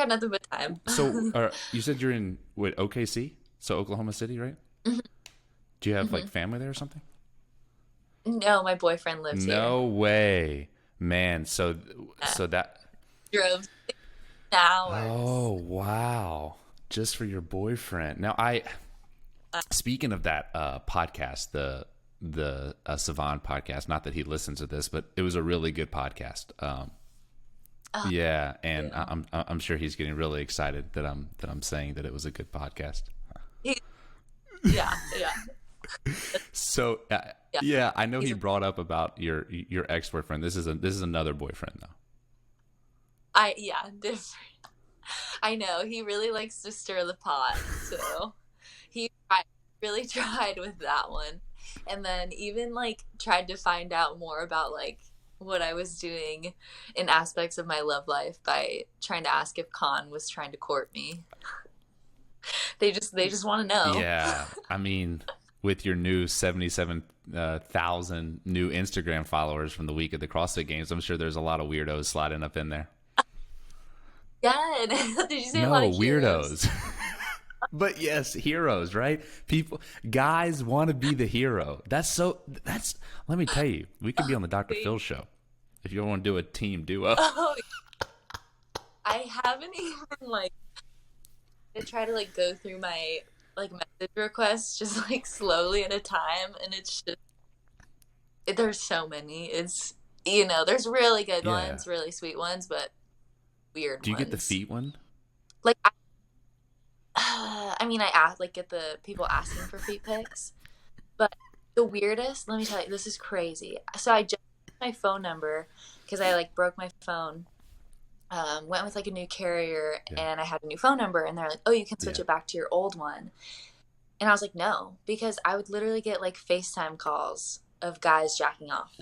got nothing but time. So you said you're in what, OKC? So Oklahoma City, right? Mhm. Do you have like Mhm. family there or something? No, my boyfriend lives here. No way, man. So Yeah. so that. Drove 6 hours. Oh wow, just for your boyfriend. Now I speaking of that podcast, the Savan podcast. Not that he listens to this, but it was a really good podcast. Oh, Yeah, and yeah. I'm sure he's getting really excited that I'm saying that it was a good podcast. He, yeah, yeah, So yeah. yeah, I know he He's brought up about your ex boyfriend. This is another boyfriend though. yeah, different. I know he really likes to stir the pot, so really tried with that one, and then even like tried to find out more about like what I was doing in aspects of my love life by trying to ask if Khan was trying to court me. They just want to know. Yeah, I mean, with your new 77,000 new Instagram followers from the week of the CrossFit Games, I'm sure there's a lot of weirdos sliding up in there. Yeah, did you say a lot No, of heroes? weirdos. But yes, heroes, right? People, guys want to be the hero. Let me tell you, we could be on the Dr. Phil show if you want to do a team duo. Oh, I haven't even like I try to like go through my like message requests just like slowly at a time, and it's just there's so many. It's there's really good Yeah. ones, really sweet ones, but weird Do you get the ones. feet one? Like I mean, I ask like get the people asking for feet pics, but the weirdest. Let me tell you, this is crazy. So I just my phone number because I like broke my phone. Went with like a new carrier Yeah. and I had a new phone number and they're like, oh, you can switch Yeah. it back to your old one. And I was like, no, because I would literally get like FaceTime calls of guys jacking off.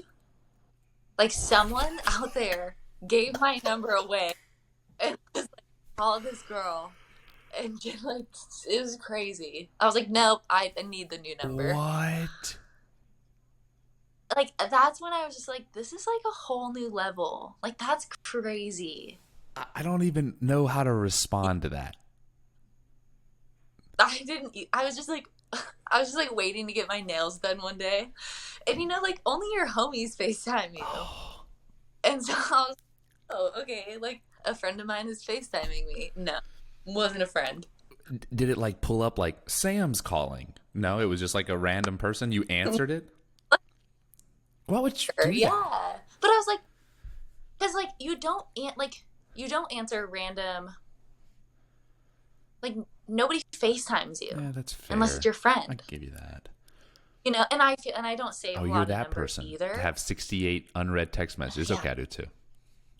Like someone out there gave my number away and was like, call this girl. And just, like, it was crazy. I was like, nope, I need the new number. What? Like, that's when I was just like, this is like a whole new level. Like, that's crazy. I don't even know how to respond to that. I was just like, I was just like waiting to get my nails done one day. And like, only your homies FaceTime you. And so I was like, oh, okay, like, a friend of mine is FaceTiming me. No, wasn't a friend. Did it like pull up like Sam's calling? No, it was just like a random person. You answered it. What would you do? Yeah. That? But I was like, because like you don't answer random. Like nobody FaceTimes you Yeah, that's fair. unless it's your I friend. can give you that. And I don't save a Oh, lot you're of that numbers person either. to have 68 unread text messages. Yeah. Okay, I do too.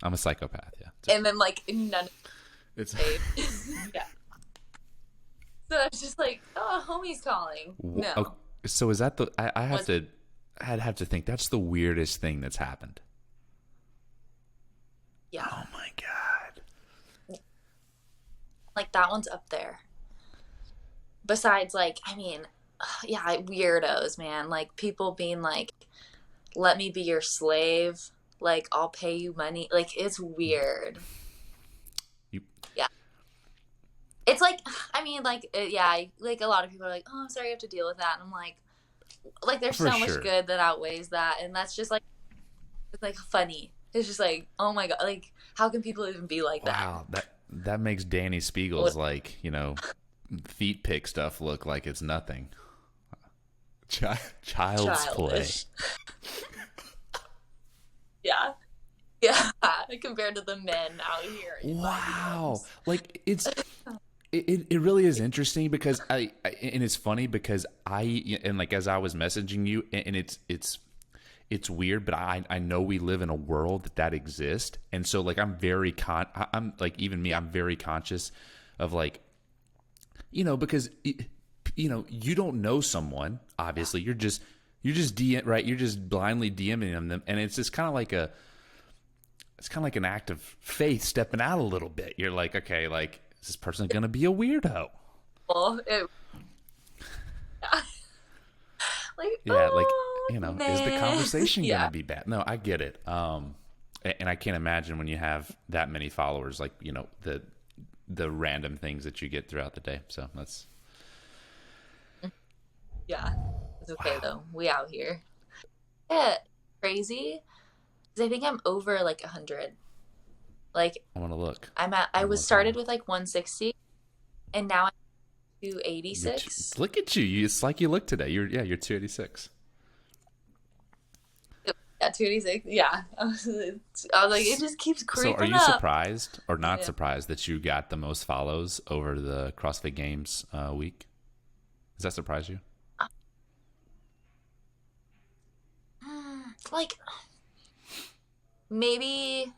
I'm a psychopath. Yeah. And then like none It's saved. Yeah. So I was just like, oh, homie's calling. No. Okay, so is that the? I'd have to think that's the weirdest thing that's happened. Yeah. Oh my god. Like that one's up there. Besides, like, I mean, yeah, weirdos, man. Like people being like, let me be your slave. Like, I'll pay you money. Like, it's weird. Yeah. It's like, I mean, like, yeah, like a lot of people are like, oh, I'm sorry you have to deal with that. And I'm like, there's For so much sure. good that outweighs that. And that's just like, it's like funny. It's just like, oh my God, like, how can people even be like that? Wow, that makes Danny Spiegel's like feet pick stuff look like it's nothing. Child's play. Yeah. Yeah. Compared to the men out here. Wow. Like it really is interesting because and it's funny because as I was messaging you and it's weird, but I know we live in a world that exists. And so like I'm like even me, I'm very conscious of like, because you don't know someone, obviously you're just DM, right? You're just blindly DMing them. And it's just kind of like an act of faith stepping out a little bit. You're like, okay, like, is this person going to be a weirdo? Well, Yeah, like, man. is the conversation Yeah. going to be bad? No, I get it. And I can't imagine when you have that many followers, like, the random things that you get throughout the day. So that's Yeah, it's okay wow. though. We out here. Yeah, crazy. 'Cause I think I'm over like 100. Like I want to look. I One was more started time. with like 160 and now I'm You're 286. look at you. It's like you look today. You're 286. Yeah, 286. Yeah. I was like, it just keeps So are creeping you up. surprised or I not know. surprised that you got the most follows over the CrossFit Games week? Does that surprise you? Like maybe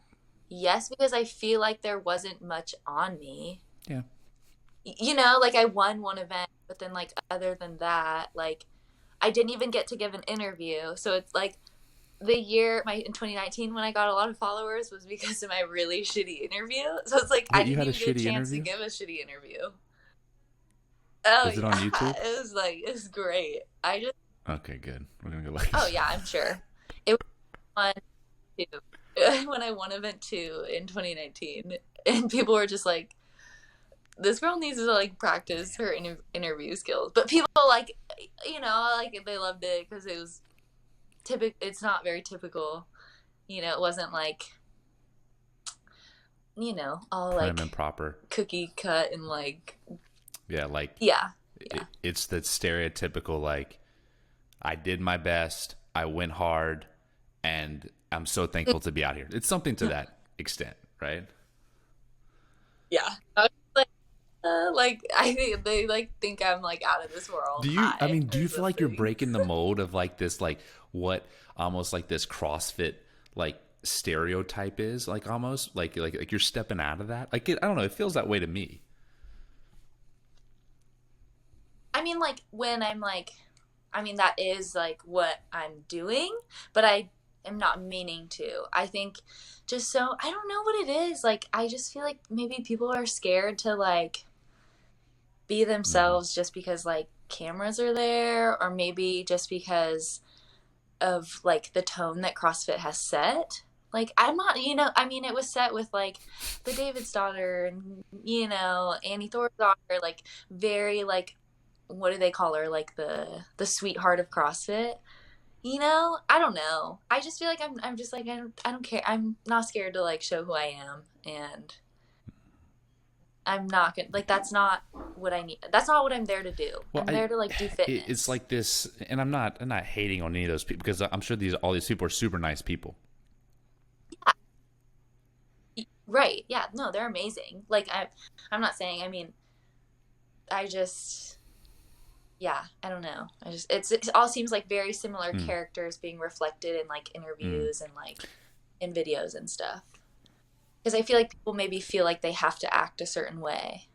yes, because I feel like there wasn't much on me. Yeah. Like I won one event, but then like other than that, like I didn't even get to give an interview. So it's like the year my in 2019 when I got a lot of followers was because of my really shitty interview. So it's like I Wait, you didn't had a even get a shitty chance to interview? give a shitty interview. Oh Was it on yeah, YouTube? it was like it's great. I just Okay, good. We're gonna go look oh this yeah, up. I'm sure it was fun too when I won event two in 2019, and people were just like, "This girl needs to like practice her interview skills." But people like like they loved it because it was typical. It's not very typical. It wasn't like all Prim and like proper. cookie cut and like Yeah, like yeah, yeah, it's the stereotypical like I did my best, I went hard, and I'm so thankful to be out here. It's something to that extent, right? yeah. I was like I think they like think I'm like out of this world Do you? I high mean, do or you feel like you're something. breaking the mold of like this, like what almost like this CrossFit like stereotype is, like almost like you're stepping out of that. Like I don't know, it feels that way to me. I mean, like when I'm like, I mean that is like what I'm doing, but I am not meaning to. I think just so I don't know what it is. Like I just feel like maybe people are scared to like be Hmm. themselves just because like cameras are there, or maybe just because of like the tone that CrossFit has set. Like I'm not, I mean, it was set with like the David's daughter and Annie Thor's daughter, like very like what do they call her? Like the sweetheart of CrossFit. I don't know. I just feel like I'm just like I don't care. I'm not scared to like show who I am, and I'm not gonna like that's not what I need. That's not what I'm there to do. Well, I'm there to like do it's fitness. like this, and I'm not hating on any of those people because I'm sure all these people are super nice people. Right. Yeah. No, they're amazing. Like I'm not saying, I mean, I just yeah, I don't know. It all seems like very similar Hmm. characters being reflected in like Hmm. interviews and like in videos and stuff. Because I feel like people maybe feel like they have to act a certain way.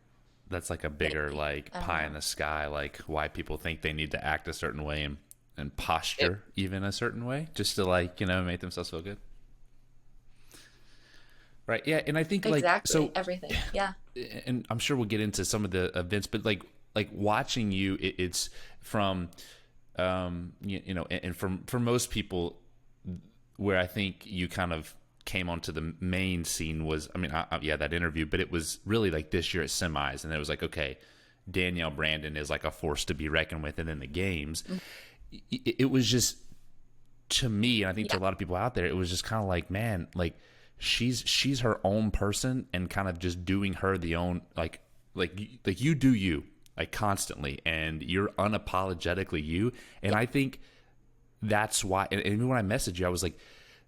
That's like a bigger Maybe. like I don't pie in know. the sky, like why people think they need to act a certain way and It, posture even a certain way just to like make themselves feel good. Right. Yeah. And I think like exactly. so, Everything. Yeah. and I'm sure we'll get into some of the events, but like watching you, it's from, and for most people, where I think you kind of came onto the main scene was, I mean, yeah, that interview, but it was really like this year at semis, and it was like, okay, Danielle Brandon is like a force to be reckoned with, and then the games, it was just to me, and I think to Yeah. a lot of people out there, it was just kind of like, man, like she's her own person and kind of just doing her the own like you do you like constantly and you're unapologetically you. And Yeah. I think that's why, and even when I messaged you, I was like,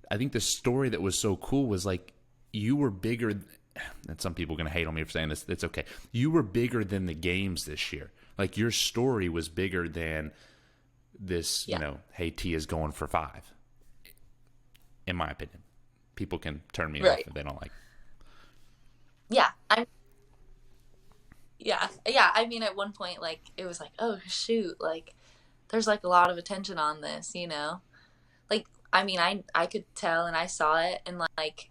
I think the story that was so cool was like you were bigger, and some people are going to hate on me for saying this, it's okay, you were bigger than the games this year. Like your story was bigger than this, Yeah. hey, T is going for 5, in my opinion. People can turn me off Right. if they don't like. Yeah. Yeah. I mean, at one point, like, it was like, oh, shoot. Like, there's like a lot of attention on this. Like, I mean, I could tell and I saw it, and like,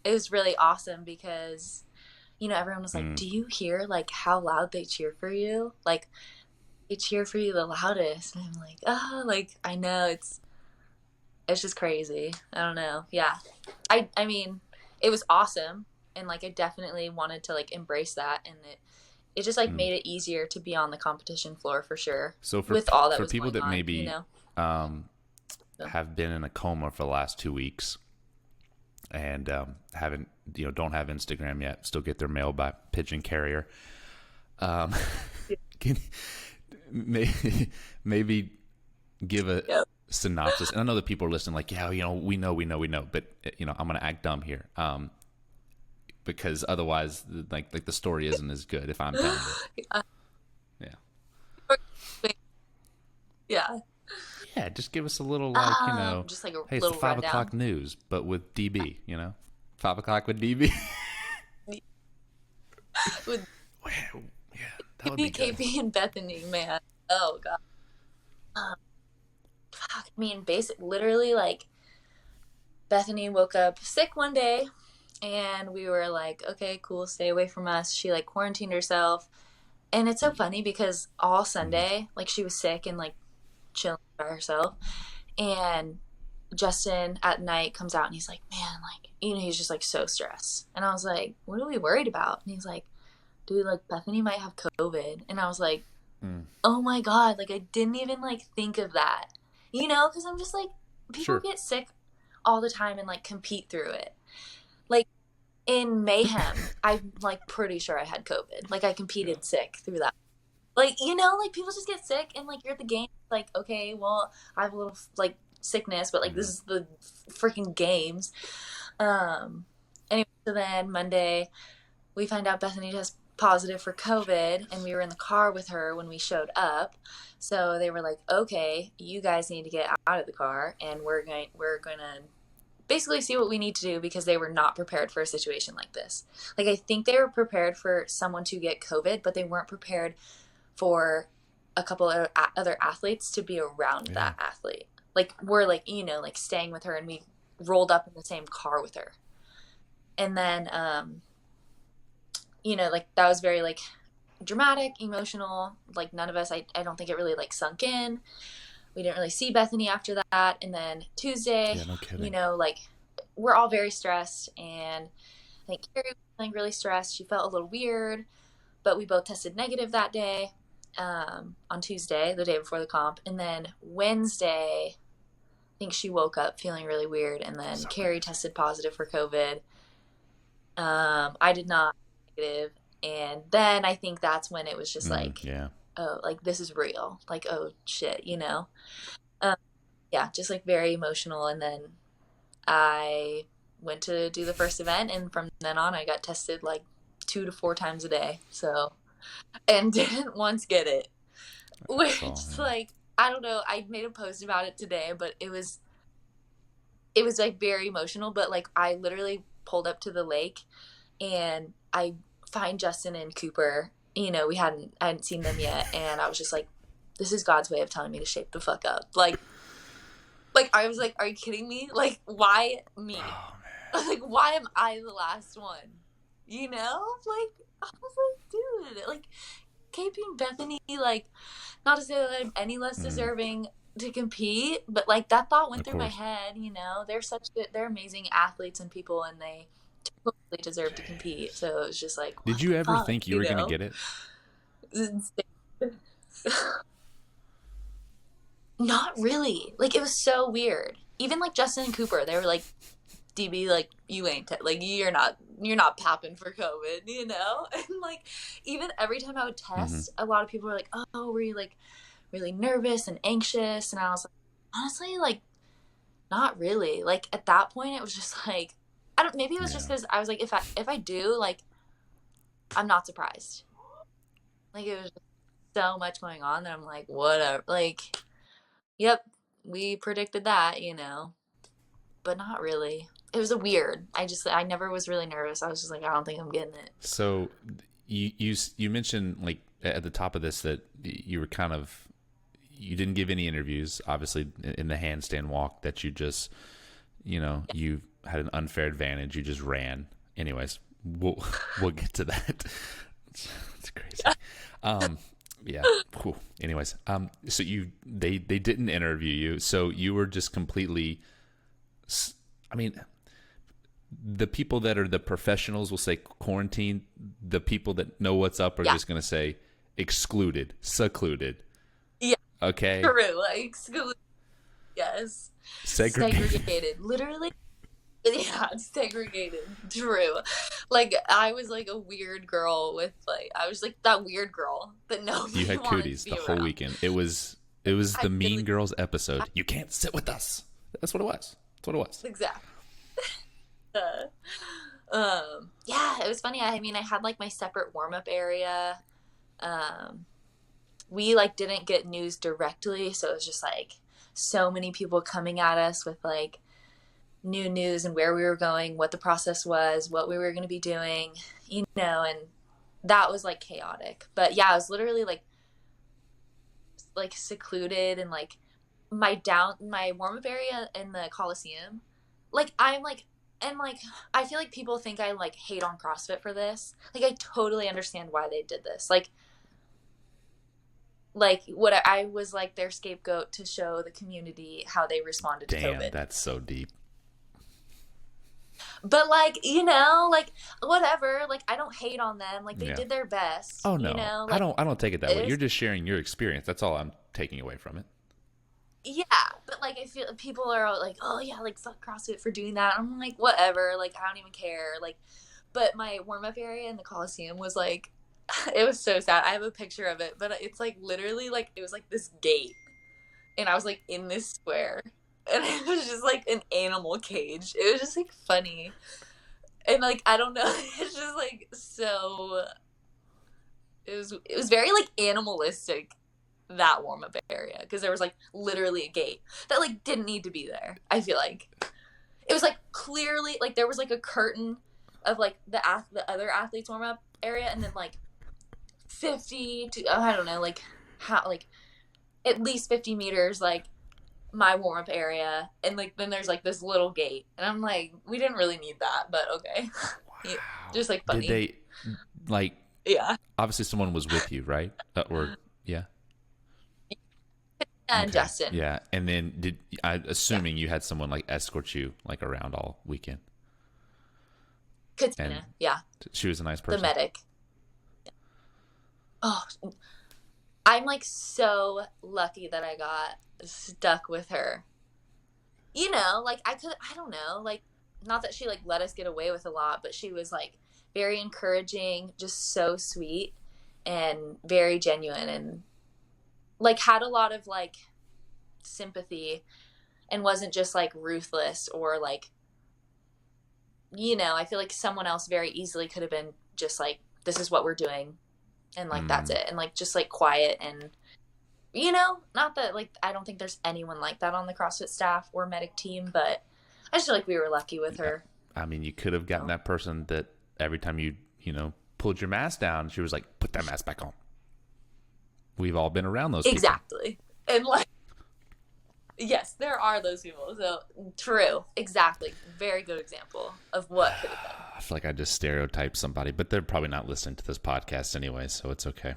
it was really awesome because everyone was like, Mm. do you hear like how loud they cheer for you? Like they cheer for you the loudest. And I'm like, oh, like I know it's just crazy. I don't know. Yeah. I mean, it was awesome. and like I definitely wanted to like embrace that, and it just like Mm. made it easier to be on the competition floor for sure So with all that for was people going that on, you maybe know. So, have been in a coma for the last 2 weeks and haven't don't have Instagram yet, still get their mail by pigeon carrier. Um, can maybe give a yeah. synopsis? And I know that people are listening, like, yeah, we know, but I'm gonna act dumb here, because otherwise, like the story isn't as good if I'm telling it. Yeah, Yeah. yeah. Just give us a little, like, Just like a hey, it's the little 5 o'clock rundown. news, but with DB. 5 o'clock with DB. With Wow. Yeah, that would be good. KP and Bethany, man. Oh god. Fuck. I mean, basic, literally, like Bethany woke up sick one day, and we were like, okay, cool, stay away from us. She like quarantined herself, and it's so funny because all Mm-hmm. Sunday, like she was sick and like chilling by herself, and Justin at night comes out and he's like, man, like, he's just like so stressed. And I was like, what are we worried about? And he's like, dude, like Bethany might have COVID. And I was like, Mm. oh my God, like I didn't even like think of that, because I'm just like, people Sure. get sick all the time and like compete through it. Like in Mayhem, I'm like pretty sure I had COVID. Like I Yeah. competed sick through that. Like, like people just get sick and like you're at the game. Like, okay, well, I have a little like sickness, but like this Mm-hmm. is the freaking games. Um, anyway, so then Monday we find out Bethany tests positive for COVID, and we were in the car with her when we showed up. So they were like, okay, you guys need to get out of the car, and we're gonna basically see what we need to do, because they were not prepared for a situation like this. Like I think they were prepared for someone to get COVID, but they weren't prepared for a couple of other athletes to be around Yeah. that athlete. Like we're like, like staying with her, and we rolled up in the same car with her. And then like that was very like dramatic, emotional. Like none of us, I don't think it really like sunk in. We didn't really see Bethany after that. And then Tuesday, Yeah. No kidding. like we're all very stressed, and I think Carrie was feeling really stressed. She felt a little weird, but we both tested negative that day, on Tuesday, the day before the comp. And then Wednesday, I think she woke up feeling really weird, and then So Carrie crazy. tested positive for COVID. I did not, negative. And then I think that's when it was just Mm, like, yeah. oh, like this is real. Like, oh shit. Um, yeah, just like very emotional. And then I went to do the first event, and from then on, I got tested like 2 to 4 times a day. So, and didn't once get it, I which saw. is Yeah. like, I don't know. I made a post about it today, but it was like very emotional. But like, I literally pulled up to the lake, and I find Justin and Cooper. I hadn't seen them yet, and I was just like, this is God's way of telling me to shape the fuck up. Like I was like, are you kidding me? Like, why me? Oh man. Like, why am I the last one? Like I was like, dude, like KP and Bethany, like, not to say that I'm any less Mm, deserving to compete, but like that thought went of through my course. head. They're amazing athletes and people, and they totally deserve to compete. Jeez. So it was just like, Did what you the ever fuck, think you were gonna get it? It's insane. Not really. Like it was so weird. Even like Justin and Cooper, they were like, DB, like you ain't like you're not popping for COVID. And like even every time I would Mm-hmm. test, a lot of people were like, oh, were you like really nervous and anxious? And I was like, honestly, like not really. Like at that point, it was just like, I don't. Maybe it was just Yeah. because I was like, if I do, like I'm not surprised. Like it was just so much going on that I'm like, whatever. Like, yep, we predicted that. But not really. It was a weird. I never was really nervous. I was just like, I don't think I'm getting it. So you mentioned, like, at the top of this, that you were kind of, you didn't give any interviews, obviously, in the handstand walk, that you just, you had an unfair advantage. You just ran. Anyways, we'll get to that. It's crazy. Um, yeah. Whew. Anyways, so they didn't interview you, so you were just completely. I mean, the people that are the professionals will say quarantine. The people that know what's up are Yeah. just going to say excluded, secluded. Yeah. Okay. True. Like, yes. Segregated. Segregated. Literally. Yeah, segregated. True. Like, I was like a weird girl with like, I was like that weird girl that You nobody had wanted to cooties the be whole around. weekend. It was I the Mean really, Girls episode. You can't sit with us. That's what it was. That's what it was. exactly. Yeah, it was funny. I mean, I had like my separate warm up area. Um, we like didn't get news directly, so it was just like so many people coming at us with like new news and where we were going, what the process was, what we were going to be doing, and that was like chaotic. But yeah, I was literally like secluded and like my warm up area in the Coliseum. Like I'm like and like I feel like people think I like hate on CrossFit for this. Like I totally understand why they did this. Like what I was like their scapegoat to show the community how they responded to Damn, COVID. that's so deep. But like, like whatever, like I don't hate on them. Like they Yeah. did their best, Oh no, I like don't take it that way. You're this. just sharing your experience. That's all I'm taking away from it. Yeah, but like I feel people are like, "Oh yeah, like fuck CrossFit for doing that." I'm like, "Whatever, like I don't even care." Like but my warm-up area in the Coliseum was like it was so sad. I have a picture of it, but it's like literally like it was like this gate and I was like in this square and it was just like an animal cage. It was just like funny. And like I don't know, it's just like so it was very like animalistic, that warm up area, because there was like literally a gate that like didn't need to be there. I feel like it was like clearly like there was like a curtain of like the other athletes warm up area, and then like 50 to I don't know like how like at least 50 meters like my warm up area, and like then there's like this little gate, and I'm like we didn't really need that, but okay. Yeah, Wow. just like Did funny. they like? Yeah. Obviously, someone was with you, right? Or yeah. And Okay. Justin. Yeah. And then Yeah. assuming you had someone like escort you like around all weekend, and Katina. Yeah. she was a nice The person. medic. Oh, I'm like so lucky that I got stuck with her. Like I don't know, like not that she like let us get away with a lot, but she was like very encouraging, just so sweet and very genuine, and like had a lot of like sympathy and wasn't just like ruthless or like, I feel like someone else very easily could have been just like, this is what we're doing. And like, that's Mm, it. And like, just like quiet and, not that like, I don't think there's anyone like that on the CrossFit staff or medic team, but I just feel like we were lucky with yeah. her. I mean, you could have gotten that person that every time you pulled your mask down, she was like, "Put that mask back on." We've all been around those people. Exactly. And like, yes, there are those people. So true. Exactly. Very good example of what could have been. I feel like I just stereotyped somebody, but they're probably not listening to this podcast anyway, so it's okay.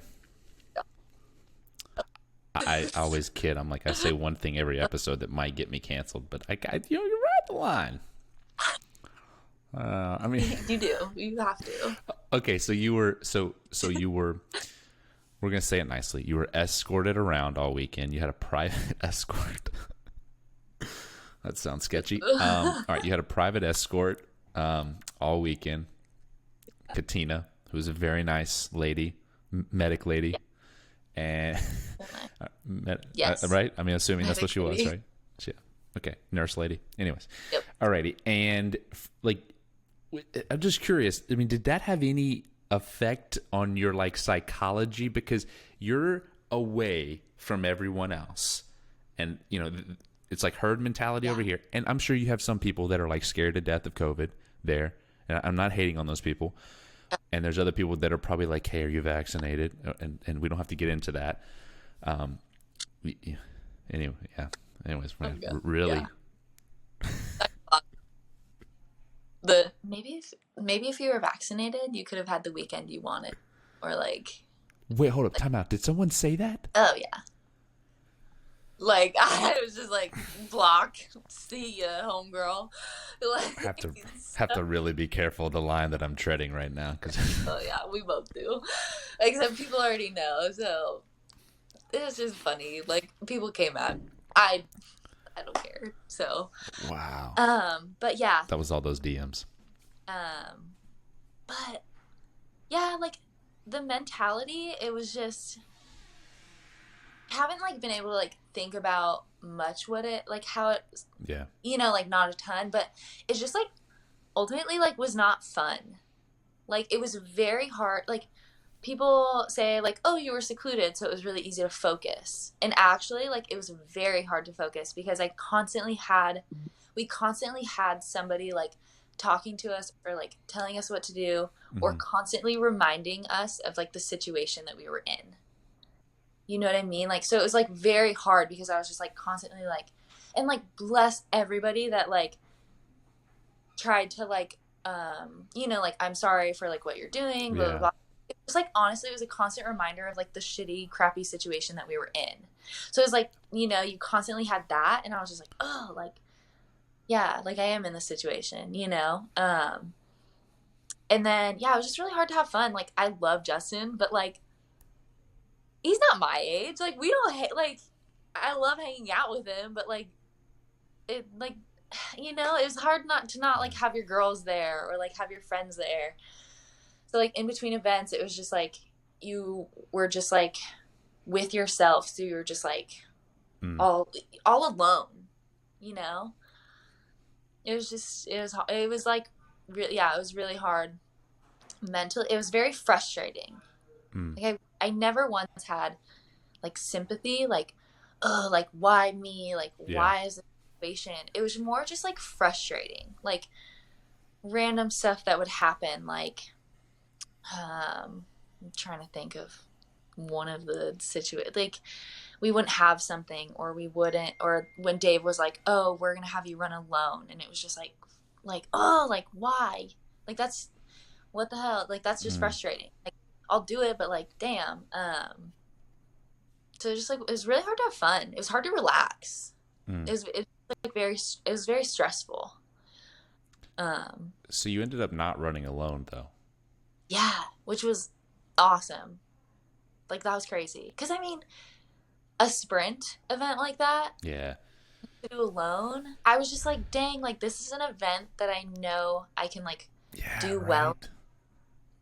I always kid. I'm like, I say one thing every episode that might get me canceled, but you're right the line. I mean, You do. You have to. okay, so you were you were. We're gonna say it nicely. You were escorted around all weekend. You had a private escort. That sounds sketchy. All right, you had a private escort all weekend. Katina, who's a very nice lady, medic lady, and Yes. right? I mean, assuming that's what Medic she was, lady. right? Yeah. Okay, nurse lady. Anyways, Yep. alrighty. And like, I'm just curious. I mean, did that have any effect on your like psychology, because you're away from everyone else, and it's like herd mentality Yeah. over here, and I'm sure you have some people that are like scared to death of COVID there, and I'm not hating on those people, and there's other people that are probably like, hey, are you vaccinated? And we don't have to get into that. Yeah. Anyway, yeah. Anyways, Oh, man, yeah. really. Yeah. Maybe if you were vaccinated, you could have had the weekend you wanted, or like, Wait, hold up, time out. Did someone say that? oh yeah, Like I was just like, block, see ya, homegirl. Have to Like, have to really be careful of the line that I'm treading right now, because oh yeah, we both do. Except people already know, so it's just funny. Like people came at I don't care. So wow, but yeah. that was all those DMs. Um but yeah, like the mentality, it was just haven't like been able to like think about much what it like how it Yeah, like not a ton, but it's just like ultimately like was not fun. Like it was very hard. Like people say like, "Oh, you were secluded, so it was really easy to focus." And actually like it was very hard to focus because we constantly had somebody like talking to us or like telling us what to do or mm-hmm. constantly reminding us of like the situation that we were in. You know what I mean? Like so it was like very hard because I was just like constantly like and like bless everybody that like tried to like like I'm sorry for like what you're doing, blah blah Yeah, blah. It was like honestly it was a constant reminder of like the shitty crappy situation that we were in. So it was like you constantly had that and I was just like, oh, like yeah, like I am in this situation. And then yeah, it was just really hard to have fun. Like I love Justin, but like he's not my age. Like we don't like I love hanging out with him, but like it like it was hard not to not like have your girls there or like have your friends there. So like in between events, it was just like you were just like with yourself, so you were just like mm. all alone. You know, it was like really yeah, it was really hard mentally. It was very frustrating. Mm. Like I never once had like sympathy, like oh, like why me, like Yeah, why is this situation. It was more just like frustrating, like random stuff that would happen, like I'm trying to think of one of the situations. Like we wouldn't have something, or we wouldn't, or when Dave was like, "Oh, we're gonna have you run alone," and it was just like oh, like why? Like that's what the hell? Like that's just mm. frustrating. Like I'll do it, but like damn. So just like it was really hard to have fun. It was hard to relax. Mm. It was very stressful. Um, So you ended up not running alone, though. yeah, which was awesome. Like that was crazy. Cause I mean, a sprint event like that Yeah, to do alone, I was just like, dang, like this is an event that I know I can like yeah, do well, right.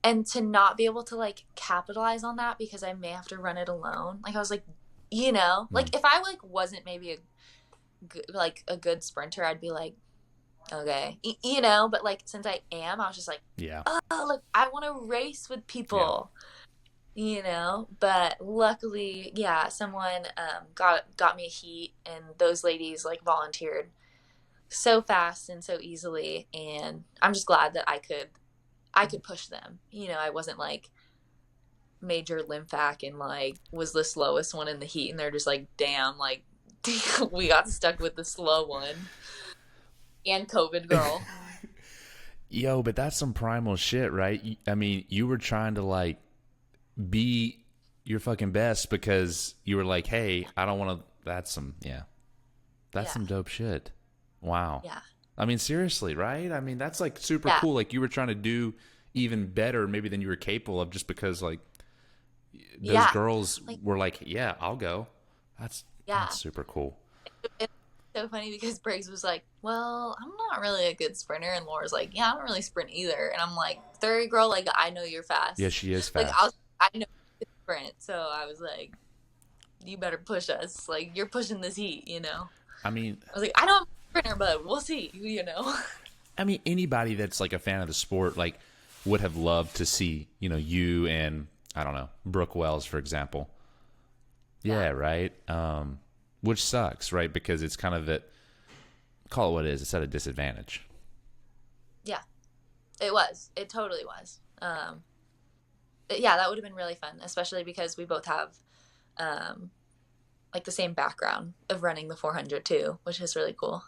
and to not be able to like capitalize on that because I may have to run it alone. Like I was like, Mm. like if I like wasn't maybe a good sprinter, I'd be like, okay, but like since I am, I was just like, Yeah, oh, like I want to race with yeah. people. But luckily yeah, someone got me a heat, and those ladies like volunteered so fast and so easily, and I'm just glad that I could push them. I wasn't like major lymphac and like was the slowest one in the heat, and they're just like damn, like we got stuck with the slow one and COVID girl. Yo, but that's some primal shit, right? I mean, you were trying to like be your fucking best because you were like, hey, I don't want to. That's Yeah, some dope shit. Wow. yeah, I mean, seriously, right? I mean, that's like super yeah, cool. Like you were trying to do even better maybe than you were capable of just because like those yeah, girls like were like, yeah, I'll go. That's yeah. that's super cool. It's so funny because Briggs was like, well, I'm not really a good sprinter, and Laura's like, yeah, I don't really sprint either, and I'm like, third girl, like I know you're Yeah, fast. she is Like fast. I know you can sprint, so I was like, you better push us. Like you're pushing this heat. I mean, I was like, I know I'm a sprinter, but we'll see. anybody that's like a fan of the sport like would have loved to see, you and I don't know, Brooke Wells, for example. Yeah, Yeah, right. Which sucks, right? Because it's kind of call it what it is. It's at a disadvantage. yeah, it was. It totally was. But yeah, that would have been really fun, especially because we both have um, like the same background of running the 400 too, which is really cool.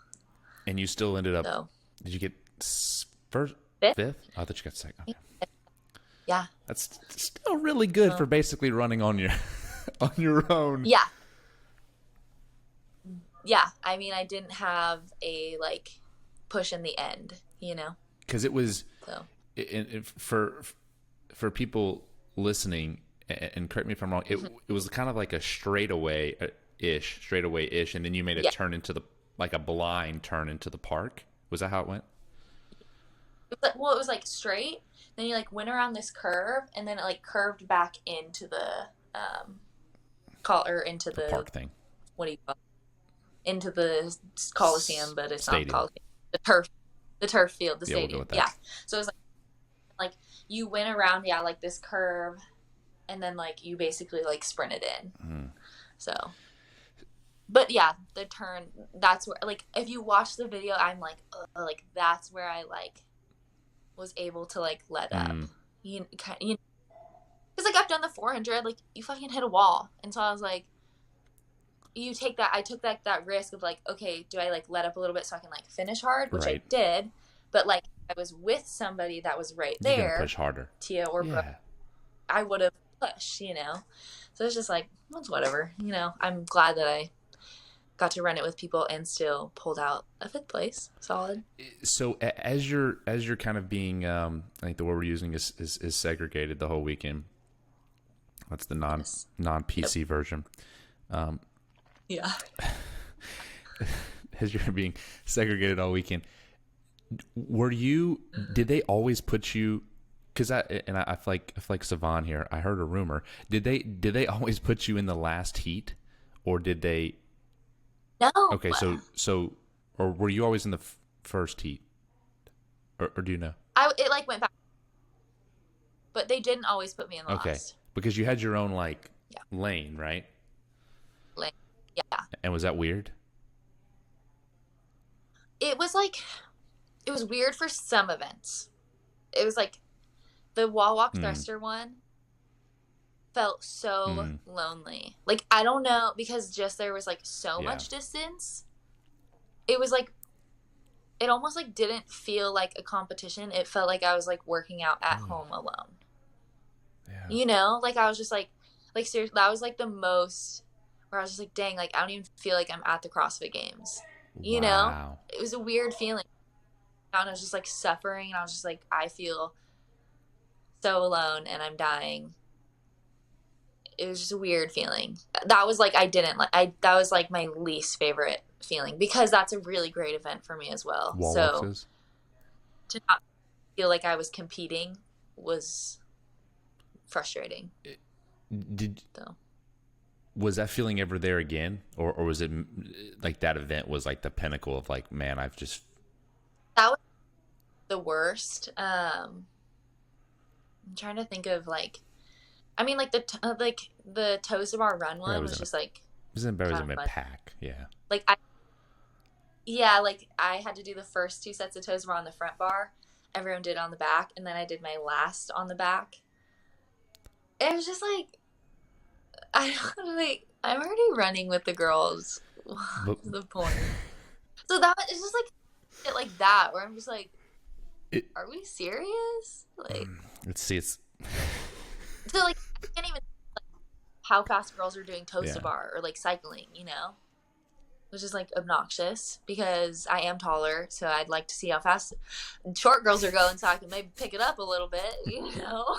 And you still ended up. So, Did you get first, fifth? fifth? Oh, I thought you got second. Okay. Yeah. That's still really good for basically running on your on your own. Yeah. yeah, I mean, I didn't have a like push in the end, you know? Because it was So, for people listening, and correct me if I'm wrong, mhm. it was kind of like a straightaway ish, and then you made a Yeah. turn into the like a blind turn into the park. Was that how it went? Well, it was like straight. Then you like went around this curve, and then it like curved back into the call or into The the park thing, what do you call it? Into the Coliseum, but it's not stadium. Coliseum. The turf field, the Yeah, we'll go stadium. with that. Yeah. So it was like you went around, yeah, like this curve, and then like you basically like sprinted in. Mm. So, but yeah, the turn. That's where like if you watch the video, I'm like, ugh, like that's where I like was able to like let up. Mm. You because like I've done the 400, like you fucking hit a wall, and so I was like, you take that. I took that risk of like, okay, do I like let up a little bit so I can like finish hard, which I Right. did, but like I was with somebody that was right You're gonna there, push harder. Tia or Brooke, Yeah. I would have pushed, you know. So it's just like, well, it's whatever, you know. I'm glad that I got to run it with people and still pulled out a fifth place, solid. So as you're kind of being, I think the word we're using is segregated the whole weekend. That's the Yes. non Yep. PC version. Yeah. As you're being segregated all weekend, were you? Did they always put you? Because I feel like Savan here. I heard a rumor. Did they always put you in the last heat, or did they? No. Okay, or were you always in the first heat, or do you know? I it like went back, but they didn't always put me in the Okay, last. because you had your own like Yeah. lane, right? Like, yeah. And was that weird? It was like it was weird for some events. It was like the wall walk Hmm. thruster one felt so Hmm. lonely. Like I don't know because just there was like so Yeah. much distance. It was like it almost like didn't feel like a competition. It felt like I was like working out at Oh, home alone. yeah. You know, like I was just like seriously, that was like the most where I was just like, dang, like I don't even feel like I'm at the CrossFit Games. You know, Wow. it was a weird feeling. And I was just like suffering, and I was just like, I feel so alone, and I'm dying. It was just a weird feeling. That was like I didn't like I that was like my least favorite feeling because that's a really great event for me as well. Wall walks So is. to not feel like I was competing was frustrating. Did So was that feeling ever there again, or was it like that event was like the pinnacle of like, man, I've just that was the worst. I'm trying to think of like I mean like the Toes to Bar run yeah, one was just like it was kind in of a fun. pack, yeah. Like I yeah, like I had to do the first two sets of toes were on the front bar. Everyone did it on the back, and then I did my last on the back. It was just like I don't like I'm already running with the girls. But What's the point? So that it's just like shit like that where I'm just like, it, are we serious? Like let's see, it's so like I can't even how fast girls are doing toes to yeah. bar or like cycling, you know? Which is like obnoxious because I am taller, so I'd like to see how fast short girls are going so I can maybe pick it up a little bit, you know?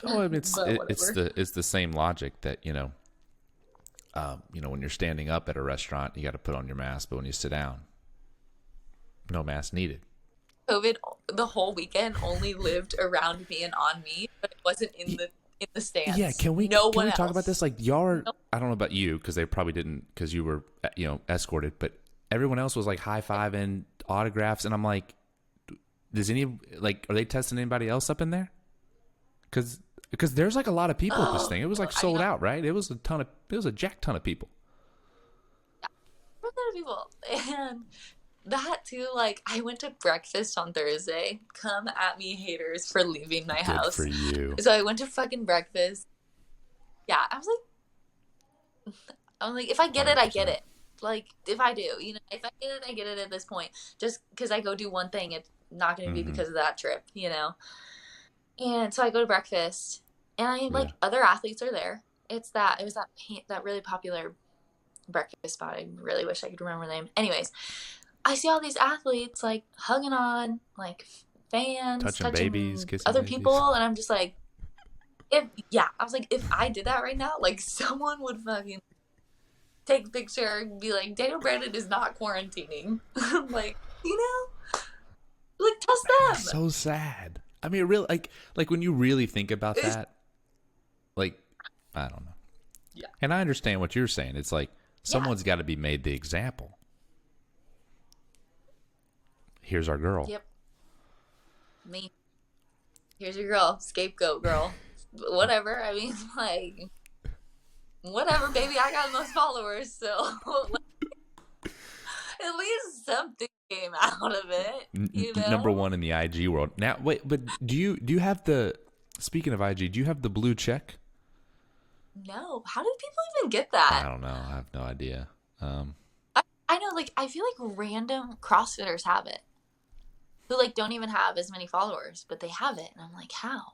Oh, I mean, But whatever. it's the same logic that when you're standing up at a restaurant, you got to put on your mask, but when you sit down, no mask needed. COVID the whole weekend only lived around me and on me, but it wasn't in the Yeah, stands. No can one we talk about else. this? Like, y'all are, No, I don't know about you because they probably didn't because you were escorted, but everyone else was like high fiving autographs, and I'm like, does any like are they testing anybody else up in there? Because there's like a lot of people at this oh, thing. It was like I sold know. out, right? It was a jack ton of people. What kind of people? And that too, like I went to breakfast on Thursday. Come at me, haters, for leaving my Good for house. you. So I went to fucking breakfast. Yeah, I'm like, if I get it, I get 100%. it. Like, if I do, you know, if I get it, I get it at this point. Just because I go do one thing, it's not going to be Mm-hmm. because of that trip, you know? And so I go to breakfast, and I Yeah. like other athletes are there. It was that paint, that really popular breakfast spot. I really wish I could remember the name. Anyways, I see all these athletes like hugging on like fans, Touching babies, touching kissing other babies. people, and I'm just like, I was like, if I did that right now, like someone would fucking take a picture and be like, Danielle Brandon is not quarantining. Like, like test That's them. so sad. I mean, really, like when you really think about It's, that, like, I don't know. yeah. And I understand what you're saying. It's like Yeah. someone's got to be made the example. Here's our girl. Yep. Me. Here's your girl, scapegoat girl. Whatever. I mean, like, whatever, baby. I got the most followers, so at least something came out of it. Number one in the IG world. Now, wait, but do you have the? Speaking of IG, do you have the blue check? No. How did people even get I that? don't know. I have no idea. I know, like, I feel like random CrossFitters have it. Who, like, don't even have as many followers, but they have it. And I'm like, how?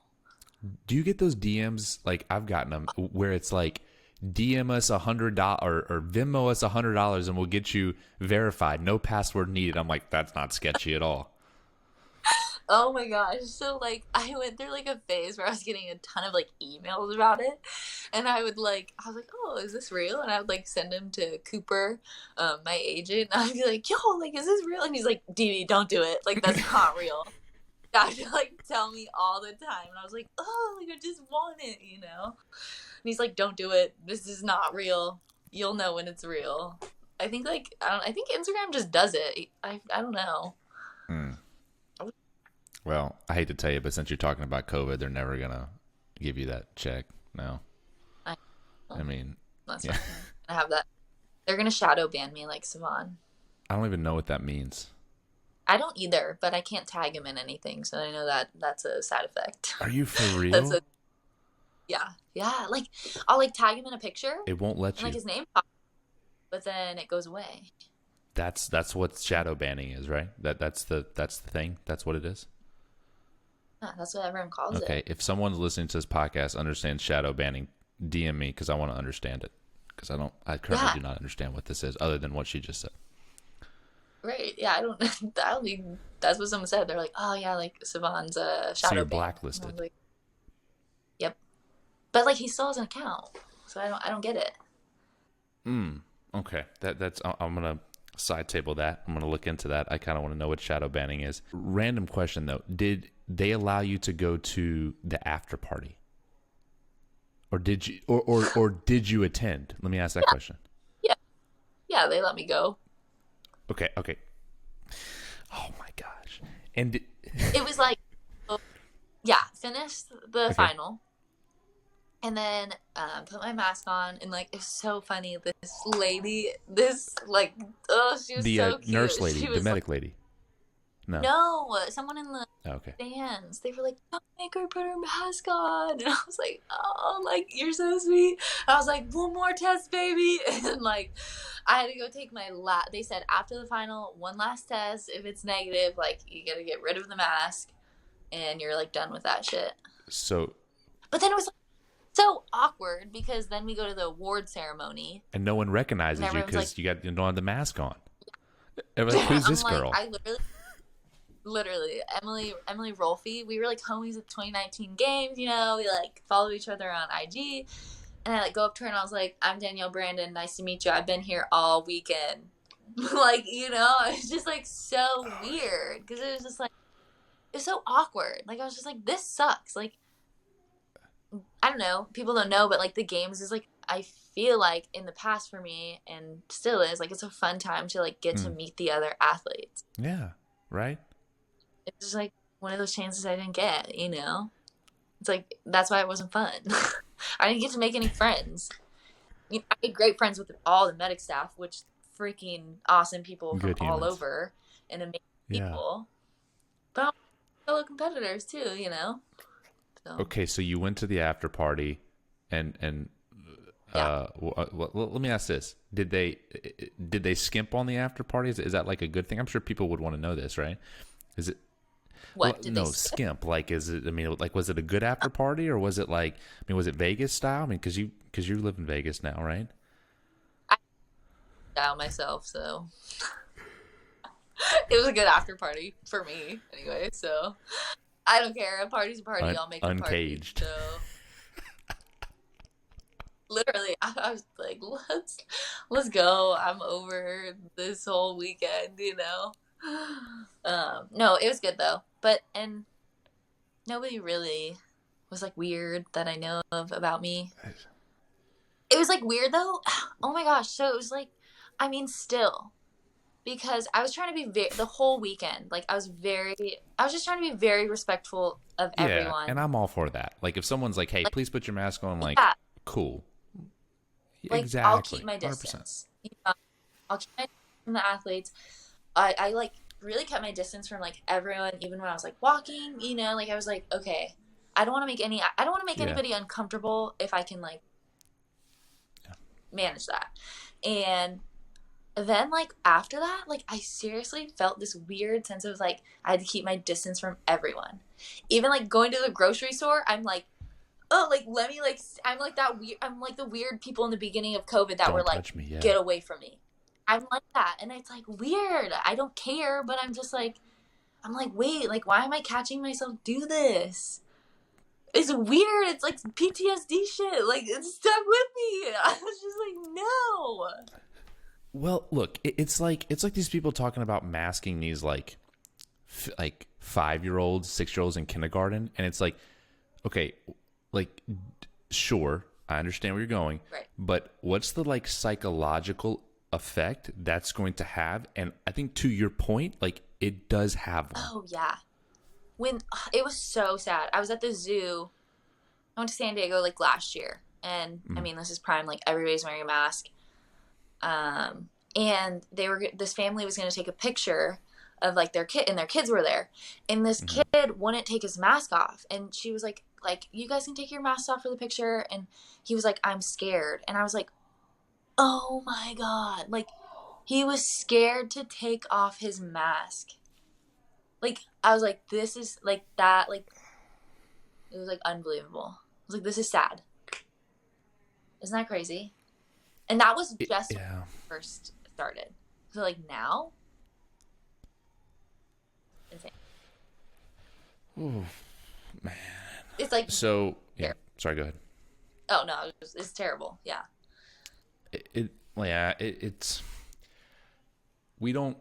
Do you get those DMs? Like I've gotten them where it's like, DM us $100 or Venmo us $100 and we'll get you verified. No password needed. I'm like, that's not sketchy at all. Oh my gosh. So, like, I went through, like, a phase where I was getting a ton of, like, emails about it. And I was like, oh, is this real? And I would, like, send them to Cooper, my agent. And I'd be like, yo, like, is this real? And he's like, Dee, don't do it. Like, that's not real. Guys like tell me all the time. And I was like, oh, like, I just want it. And he's like, don't do it. This is not real. You'll know when it's real. I think, like, I think Instagram just does it. I don't know. Well, I hate to tell you, but since you're talking about COVID, they're never gonna give you that check. No, I mean, That's yeah. fine. I have that. They're gonna shadow ban me like Savon. I don't even know what that means. I don't either, but I can't tag him in anything, so I know that that's a side effect. Are you for That's real? yeah. Like I'll like tag him in a picture It won't let and you. like his name pops, but then it goes away. That's what shadow banning is, right? That's the thing. That's what it is. Yeah, that's what everyone calls Okay, it. if someone's listening to this podcast understands shadow banning, DM me because I want to understand it. Because I currently do not understand what this is, other than what she just said. Right? Yeah, I don't. That's what someone said. They're like, oh yeah, like Savon's So shadow you're ban. blacklisted. And I was like, yep. But like he still has an account, so I don't get it. Okay, that's. I'm gonna side table that. I'm gonna look into that. I kind of want to know what shadow banning is. Random question though: did they allow you to go to the after party, or did you, or did you attend? Let me ask that question. Yeah, yeah, they let me go. Okay. Oh my gosh! And It was like, yeah, finished the okay, final, and then put my mask on, and like it's so funny. This lady, like, oh, she was the so cute. nurse lady, She the was like, medic lady. No. no, someone in the Oh, okay. stands. They were like, don't make her put her mask on. And I was like, oh, like, you're so sweet. And I was like, one more test, baby. And like, I had to go take my they said after the final, one last test. If it's negative, like, you got to get rid of the mask and you're like done with that shit. So. But then it was so awkward because then we go to the award ceremony. And no one recognizes you because like, you don't have the mask on. Everyone's like, who's this girl? I literally Emily Rolfe, we were like homies at the 2019 games, we like follow each other on IG, and I like go up to her and I was like, I'm Danielle Brandon, nice to meet you, I've been here all weekend. Like, it's just like so weird because it was just like, it's so awkward. Like, I was just like, this sucks. Like, I don't know, people don't know, but like the games is like, I feel like in the past for me, and still is, like, it's a fun time to like get to meet the other athletes. Yeah, right. It's just like one of those chances I didn't get. It's like, that's why it wasn't fun. I didn't get to make any friends. I made great friends with all the medic staff, which freaking awesome people from all over, and amazing people. But fellow competitors too, So. Okay, so you went to the after party, and Yeah. let me ask this: did they skimp on the after party? Is that like a good thing? I'm sure people would want to know this, right? Is it? What did they skimp? Like, is it? I mean, like, was it a good after party, or was it like? I mean, was it Vegas style? I mean, because you live in Vegas now, right? out myself, so it was a good after party for me anyway. So I don't care. A party's a party. I'll make it a party. Uncaged. So literally, I was like, let's go. I'm over this whole weekend, you know. No, it was good though. But and nobody really was like weird that I know of about me. It was like weird though. Oh my gosh. So it was like, I mean, still, because I was trying to be the whole weekend. Like I was just trying to be very respectful of Yeah, and everyone. I'm all for that. Like if someone's like, "Hey, Like, please put your mask on," like, yeah, cool. like I'll keep Exactly. my 100%. distance. You know, I'll keep my distance from the athletes. I like really kept my distance from like everyone, even when I was like walking, you know, like I was like, okay, I don't want to make Yeah. anybody uncomfortable if I can like Yeah. manage that. And then like after that, like I seriously felt this weird sense of like I had to keep my distance from everyone. Even like going to the grocery store, I'm like, oh, like let me like I'm like that weird I'm like the weird people in the beginning of COVID that were Don't like, touch me. Yeah. get away from me. I'm like that. And it's like weird. I don't care, but I'm like, wait, like why am I catching myself do this? It's weird. It's like PTSD shit. Like it's stuck with me. I was just like, no. Well, look, it's like these people talking about masking these like 5-year-olds, 6-year-olds in kindergarten, and it's like, okay, like sure, I understand where you're going, Right. but what's the like psychological effect that's going to have? And I think to your point, like it does have one. Oh yeah. When it was so sad. I was at the zoo. I went to San Diego like last year, and I Mm. mean this is prime. Like everybody's wearing a mask. And this family was going to take a picture of like their kid, and their kids were there, and this Mhm. kid wouldn't take his mask off, and she was like you guys can take your masks off for the picture, and he was like, I'm scared, and I was like, oh my god, like he was scared to take off his mask. Like I was like, this is like that, like it was like unbelievable. I was like, this is sad. Isn't that crazy? And that was just when Yeah. it first started. So like now, insane. Ooh, man. It's like, So yeah. Sorry. Go ahead. oh no, it's terrible. Yeah. It's we don't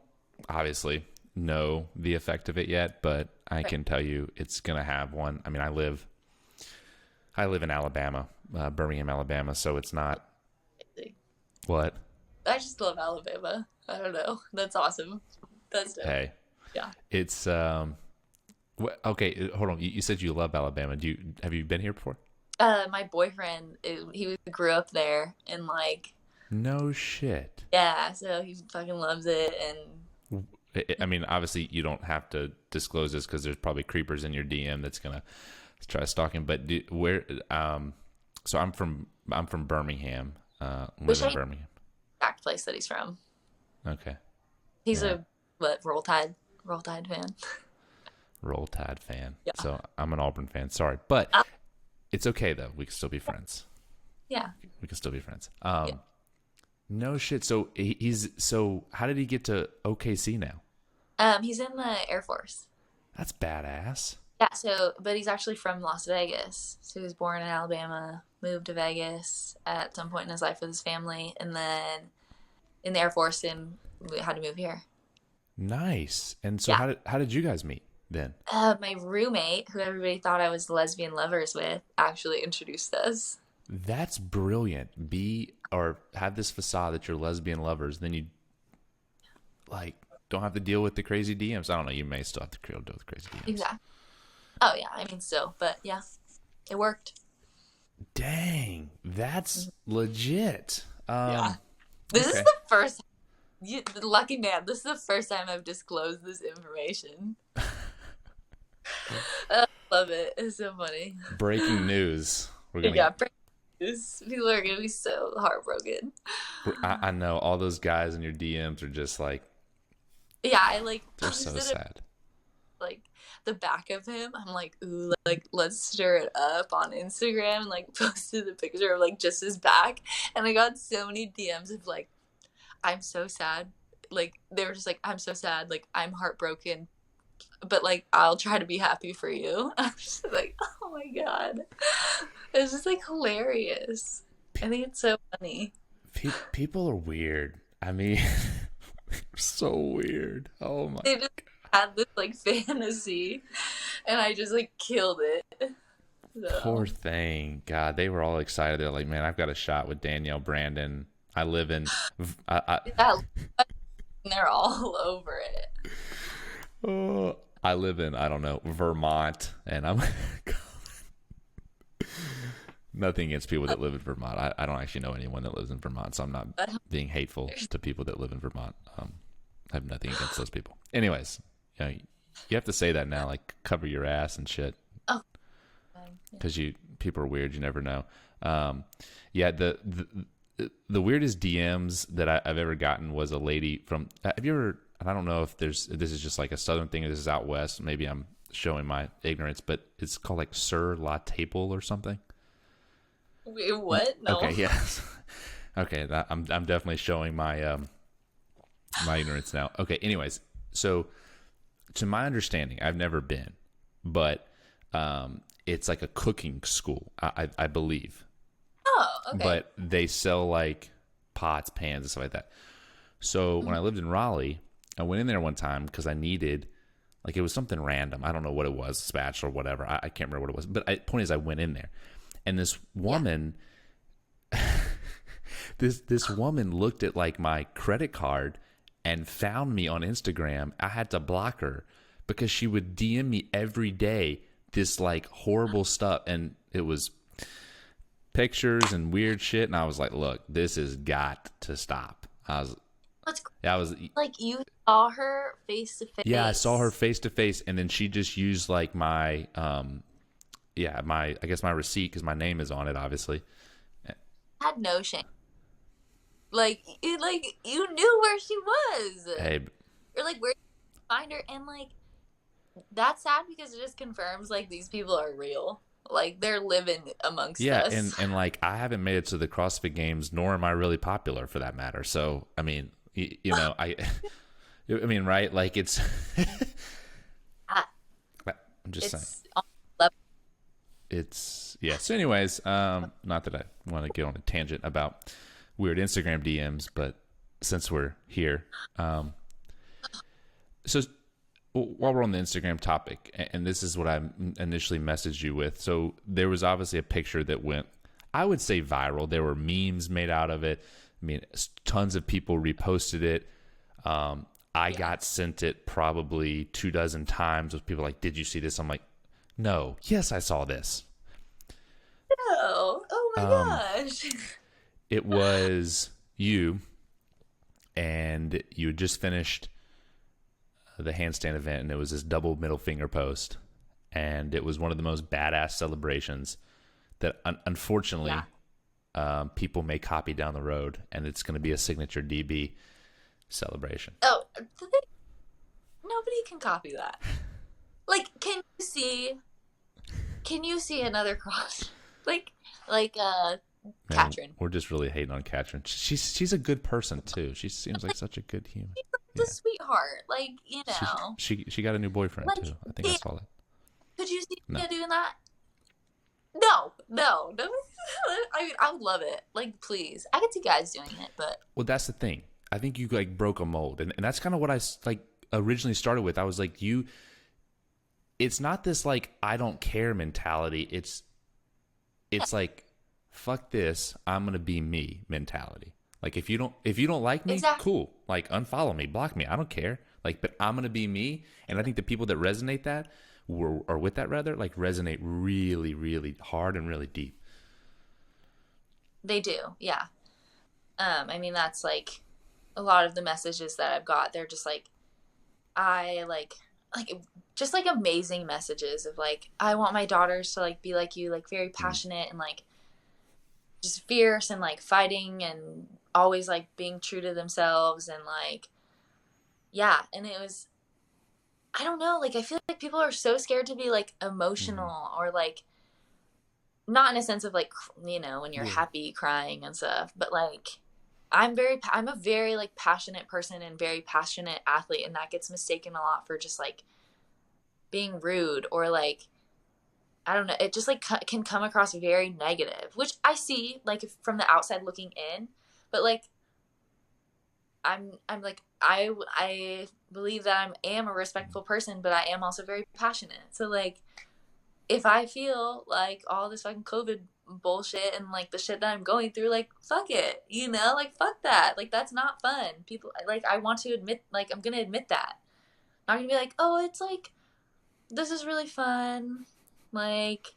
obviously know the effect of it yet, but I Right. can tell you it's gonna have one. I mean, I live in Alabama, Birmingham, Alabama, so it's not what. I just love Alabama. I don't know. That's awesome. That's dope. Hey, Yeah. it's okay. Hold on. You said you love Alabama. Have you been here before? My boyfriend, he grew up there, and like, No shit. yeah, so he fucking loves it. And I mean, obviously, you don't have to disclose this because there's probably creepers in your DM that's gonna try stalking. But where? So I'm from Birmingham. Live wish I in knew Birmingham. the exact place that he's from. Okay. He's Yeah. Roll Tide fan. Roll Tide fan. Yeah. So I'm an Auburn fan. Sorry, but Uh, it's okay though. We can still be friends. yeah. We can still be friends. Yeah. No shit. So so how did he get to OKC now? He's in the Air Force. That's badass. Yeah, but he's actually from Las Vegas. So he was born in Alabama, moved to Vegas at some point in his life with his family, and then in the Air Force, and we had to move here. Nice. And so Yeah. how did you guys meet then? My roommate, who everybody thought I was lesbian lovers with, actually introduced us. That's brilliant. Or have this facade that you're lesbian lovers, then you like don't have to deal with the crazy DMs. I don't know. You may still have to deal with crazy DMs. Exactly. Oh, yeah, I mean, still, but yeah, it worked. Dang, that's legit. Yeah. This is Okay. the first, the lucky man, this is the first time I've disclosed this information. I love it. It's so funny. Breaking news. We're gonna. Yeah, people are gonna be so heartbroken. I know all those guys in your DMs are just like Yeah, I like they're so posted sad. like the back of him. I'm like, ooh, like let's stir it up on Instagram, and like posted the picture of like just his back, and I got so many DMs of like, I'm so sad. Like they were just like, I'm so sad. Like I'm heartbroken, but like I'll try to be happy for you. I'm just like, oh my god, it's just like hilarious. I think it's so funny. People are weird. I mean, so weird. Oh my. They just had this like fantasy, and I just like killed it. Poor So thing. God, they were all excited. They're like, man, I've got a shot with Danielle Brandon. I live in. yeah, they're all over it. I live in, I don't know, Vermont, and I'm nothing against people that live in Vermont. I don't actually know anyone that lives in Vermont, so I'm not But being hateful to people that live in Vermont. I have nothing against those people. Anyways, you know, you have to say that now, like cover your ass and shit, oh, because people are weird. You never know. Yeah, the weirdest DMs that I've ever gotten was a lady from. Have you ever? And I don't know if this is just like a southern thing or this is out west. Maybe I'm showing my ignorance, but it's called like Sir La Table or something. wait, what? No. Okay, yes. Okay, I'm definitely showing my my ignorance now. Okay, anyways, so to my understanding, I've never been, but it's like a cooking school, I believe. Oh, okay. But they sell like pots, pans, and stuff like that. So when I lived in Raleigh, I went in there one time because I needed, like, it was something random. I don't know what it was, spatula or whatever. I can't remember what it was. But point is, I went in there, and this woman, this woman looked at like my credit card and found me on Instagram. I had to block her because she would DM me every day this like horrible stuff, and it was pictures and weird shit. And I was like, look, this has got to stop. That's I was like you saw her face to face. Yeah, I saw her face to face, and then she just used like my I guess my receipt because my name is on it, obviously. Had no shame. Like you knew where she was, Hey, or like where you find her, and like that's sad because it just confirms like these people are real. Like they're living amongst yeah, us. and like I haven't made it to the CrossFit Games, nor am I really popular for that matter. So I mean, you know, I mean, right? Like it's, I'm just saying. On level. It's yeah. So, anyways, not that I want to get on a tangent about weird Instagram DMs, but since we're here, so while we're on the Instagram topic, and this is what I initially messaged you with. So there was obviously a picture that went, I would say, viral. There were memes made out of it. I mean, tons of people reposted it. I got sent it probably 24 times with people like, did you see this? I'm like, no. Yes, I saw this. No. Oh my gosh. It was you, and you had just finished the handstand event, and it was this double middle finger post, and it was one of the most badass celebrations that unfortunately people may copy down the road, and it's going to be a signature DB celebration. Oh, nobody can copy that. Like, can you see another cross? Like Katrin. We're just really hating on Katrin. She's a good person too. She seems like such a good human. The sweetheart, like, you know. She got a new boyfriend like, too. I think I saw that. Could you see me doing that? No. I mean, I would love it. Like, please, I could see guys doing it, but well, that's the thing. I think you like broke a mold, and that's kind of what I like originally started with. I was like, it's not this like I don't care mentality. It's like, fuck this, I'm gonna be me mentality. Like if you don't like me, cool. Like unfollow me, block me. I don't care. Like, but I'm gonna be me. And I think the people that resonate or with that rather, like resonate really, really hard and really deep. they do, yeah. I mean that's like a lot of the messages that I've got. They're just like I like just like amazing messages of like I want my daughters to like be like you, like very passionate and like just fierce and like fighting and always like being true to themselves and like and it was I don't know, like I feel like people are so scared to be like emotional or like not in a sense of like, you know, when you're happy crying and stuff, but like I'm a very like passionate person and very passionate athlete, and that gets mistaken a lot for just like being rude or like, I don't know, it just like can come across very negative, which I see like from the outside looking in, but like I'm like I believe that I am a respectful person, but I am also very passionate. So like if I feel like all this fucking COVID bullshit and like the shit that I'm going through, like fuck it, you know, like fuck that, like that's not fun. People like I want to admit, like I'm gonna admit that. I'm not gonna be like, oh, it's like this is really fun, like,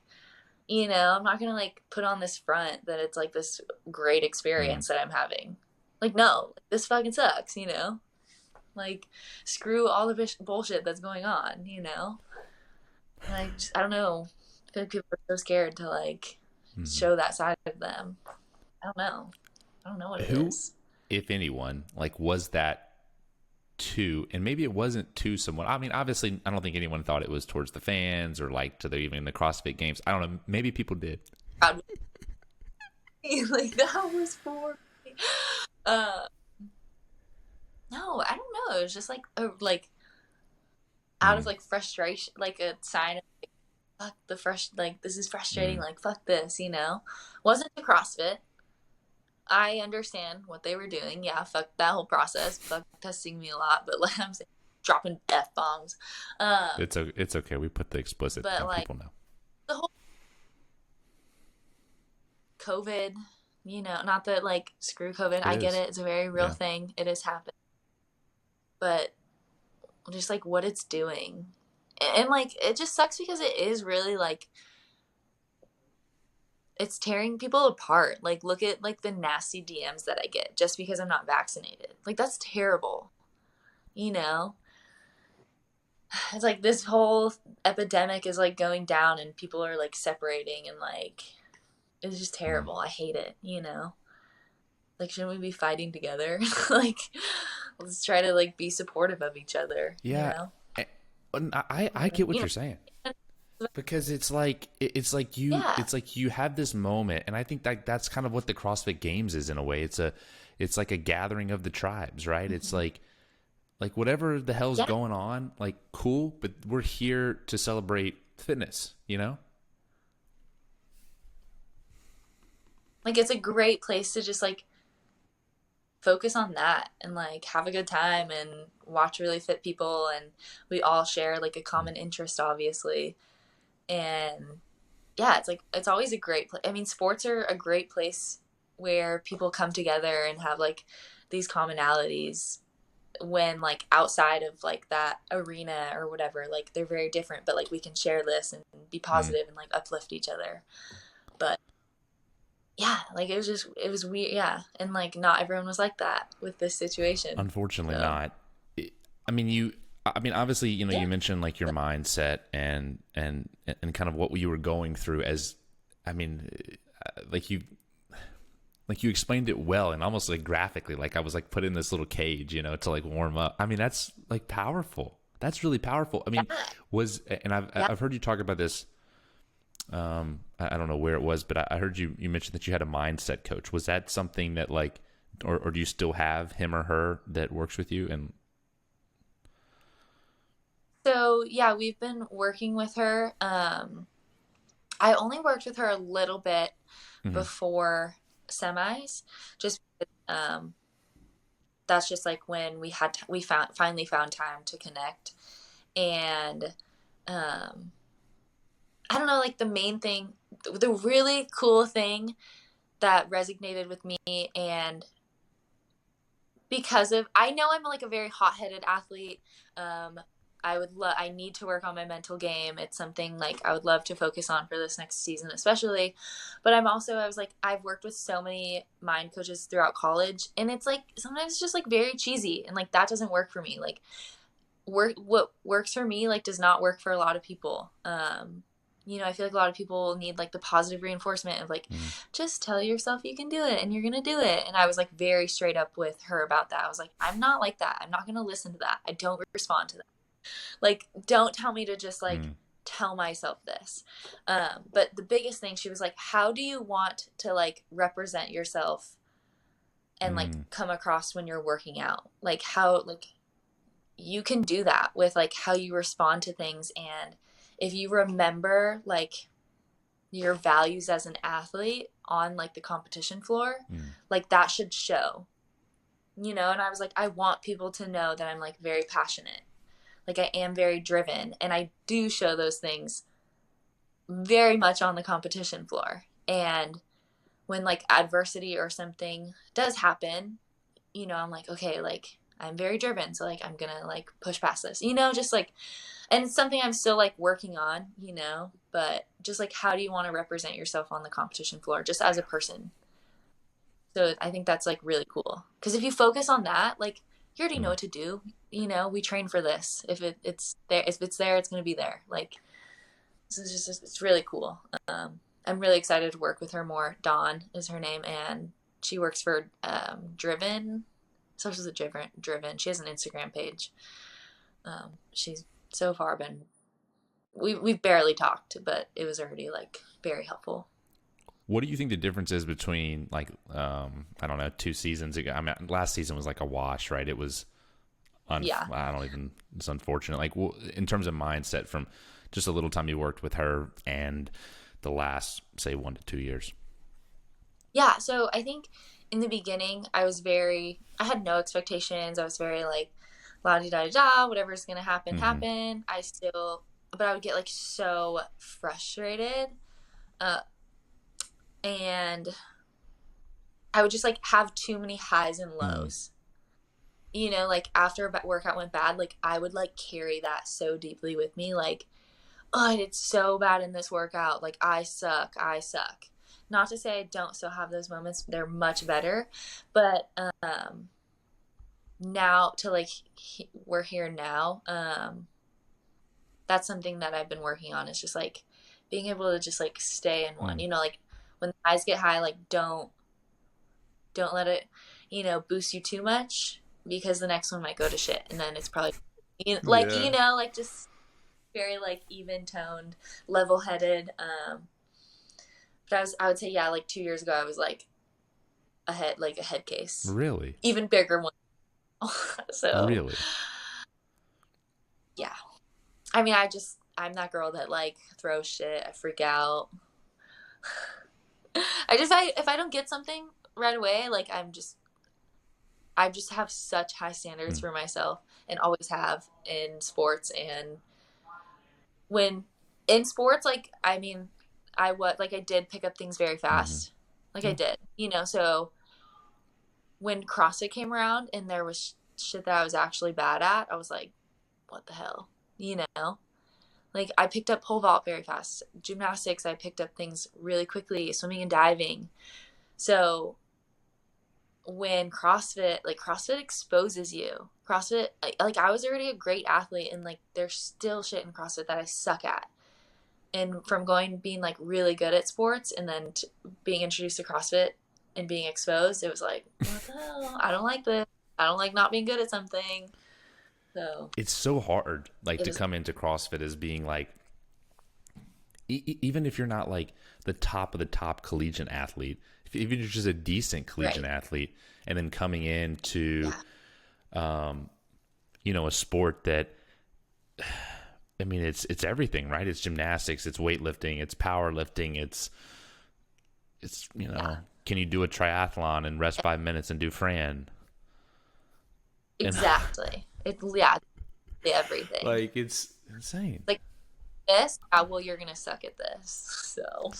you know, I'm not gonna like put on this front that it's like this great Mm. experience that I'm having. Like no, this fucking sucks, you know. Like screw all the bullshit that's going on, you know. Like just, I don't know. I feel like people are so scared to like Mm-hmm. show that side of them. I don't know. I don't know what it Who, is. if anyone, like was that to, and maybe it wasn't to someone. I mean, obviously, I don't think anyone thought it was towards the fans or like to the even the CrossFit Games. I don't know. Maybe people did. Proud like that was for me. Uh, no, I don't know. It was just like like out of Mm. like frustration, like a sign of like, fuck the fresh, like this is frustrating. Mm. Like fuck this, you know. Wasn't the CrossFit. I understand what they were doing. Yeah, fuck that whole process. Fuck testing me a lot, but like I'm saying, dropping f bombs. Um, It's okay. We put the explicit but now. like People know. the whole COVID, you know, not that like screw COVID. It I get is. it. It's a very real Yeah. thing. It has happened, but just like what it's doing, and like it just sucks because it is really like it's tearing people apart. Like look at like the nasty DMs that I get just because I'm not vaccinated. Like that's terrible. You know, it's like this whole epidemic is like going down and people are like separating and like it's just Mm. terrible. I hate it, you know. Like shouldn't we be fighting together? Like let's try to like be supportive of each other, you Yeah. know. I get what You you're saying know. because Yeah. it's like you have this moment, and I think that that's kind of what the CrossFit Games is in a way. It's like a gathering of the tribes, right? It's Mm-hmm. like whatever the hell's Yeah. going on, like cool, but we're here to celebrate fitness, you know? Like it's a great place to just like focus on that and like have a good time and watch really fit people, and we all share like a common interest obviously. And yeah, it's like it's always a great place. I mean, sports are a great place where people come together and have like these commonalities when like outside of like that arena or whatever, like they're very different, but like we can share this and be Mm. positive and like uplift each other. But yeah, like it was weird. Yeah, and like not everyone was like that with this situation. Unfortunately So not. I mean, I mean, obviously, you know, yeah, you mentioned like your mindset and kind of what you were going through as, I mean, like you explained it well and almost like graphically, like I was like put in this little cage, you know, to like warm up. I mean, that's like powerful. That's really powerful. I mean, yeah, and yeah. I've heard you talk about this. I don't know where it was, but I heard you mentioned that you had a mindset coach. Was that something that like, or do you still have him or her that works with you? And So yeah, we've been working with her. I only worked with her a little bit mhm. before semis, just because, that's just like when we found finally found time to connect. And um, I don't know, like the main thing, the really cool thing that resonated with me, and because of I know I'm like a very hot-headed athlete. Um, I need to work on my mental game. It's something like I would love to focus on for this next season, especially. But I was like I've worked with so many mind coaches throughout college, and it's like sometimes it's just like very cheesy, and like that doesn't work for me. Like what works for me like does not work for a lot of people. You know, I feel like a lot of people need like the positive reinforcement of like Mhm. just tell yourself you can do it and you're gonna do it. And I was like very straight up with her about that. I was like, I'm not like that. I'm not gonna listen to that. I don't respond to that. Like, don't tell me to just like Mhm. tell myself this. But the biggest thing, she was like, how do you want to like represent yourself and like Mm, come across when you're working out. Like how like you can do that with like how you respond to things, and if you remember like your values as an athlete on like the competition floor, mm, like that should show. And I was like, I want people to know that I'm like very passionate. Like I am very driven, and I do show those things very much on the competition floor. And when like adversity or something does happen, I'm like, okay, like I'm very driven, so like I'm gonna like push past this, just like, and it's something I'm still like working on, but just like how do you want to represent yourself on the competition floor just as a person? So I think that's like really cool, because if you focus on that, like you already know mm. what to do. We train for this. If it's there, it's gonna be there. Like this is just it's really cool. I'm really excited to work with her more. Dawn is her name, and she works for Driven. So she's a Driven. She has an Instagram page. She's so far been we've barely talked, but it was already like very helpful. What do you think the difference is between like I don't know, 2 seasons ago? I mean, last season was like a wash, right? It was Yeah. I don't even. It's unfortunate. Like in terms of mindset, from just a little time you worked with her and the last say 1 to 2 years. Yeah, so I think in the beginning I had no expectations. I was very like la di da da, whatever's gonna happen, Mm-hmm. happen. But I would get like so frustrated, uh, and I would just like have too many highs and Mm. lows. Like after a workout went bad, like I would like carry that so deeply with me, like, oh, I did so bad in this workout. Like I suck, I suck. Not to say I don't still have those moments; they're much better, but now to like we're here now. That's something that I've been working on. Is just like being able to just like stay in one. Mm. Like when the highs get high, like don't let it, boost you too much, because the next one might go to shit, and then it's probably like Yeah. like just very like even toned, level headed. But I would say, yeah, like 2 years ago I was like a head case, Really, even bigger one. So really. yeah, I mean, I'm that girl that like throws shit. I freak out. If I don't get something right away, like I just have such high standards Mm. for myself, and always have in sports. And when in sports, like I mean, I did pick up things very Mm-hmm. fast, like I Yeah. did, so when CrossFit came around and there was shit that I was actually bad at, I was like, what the hell, like I picked up pole vault very fast. Gymnastics, I picked up things really quickly. Swimming and diving. So when CrossFit exposes you. CrossFit, like I was already a great athlete, and like there's still shit in CrossFit that I suck at. And from being like really good at sports, and then being introduced to CrossFit and being exposed, it was like, what the hell? I don't like this. I don't like not being good at something. So It's so hard, like it to was come into CrossFit as being like, even if you're not like the top of the top collegiate athlete, if even you're just a decent collegiate right. athlete, and then coming into Yeah. a sport that, I mean, it's everything, right? It's gymnastics, it's weightlifting, it's powerlifting, it's Yeah. can you do a triathlon and rest 5 minutes and do Fran? And Exactly. Yeah, everything. like it's insane. Like this, well, you're gonna suck at this. So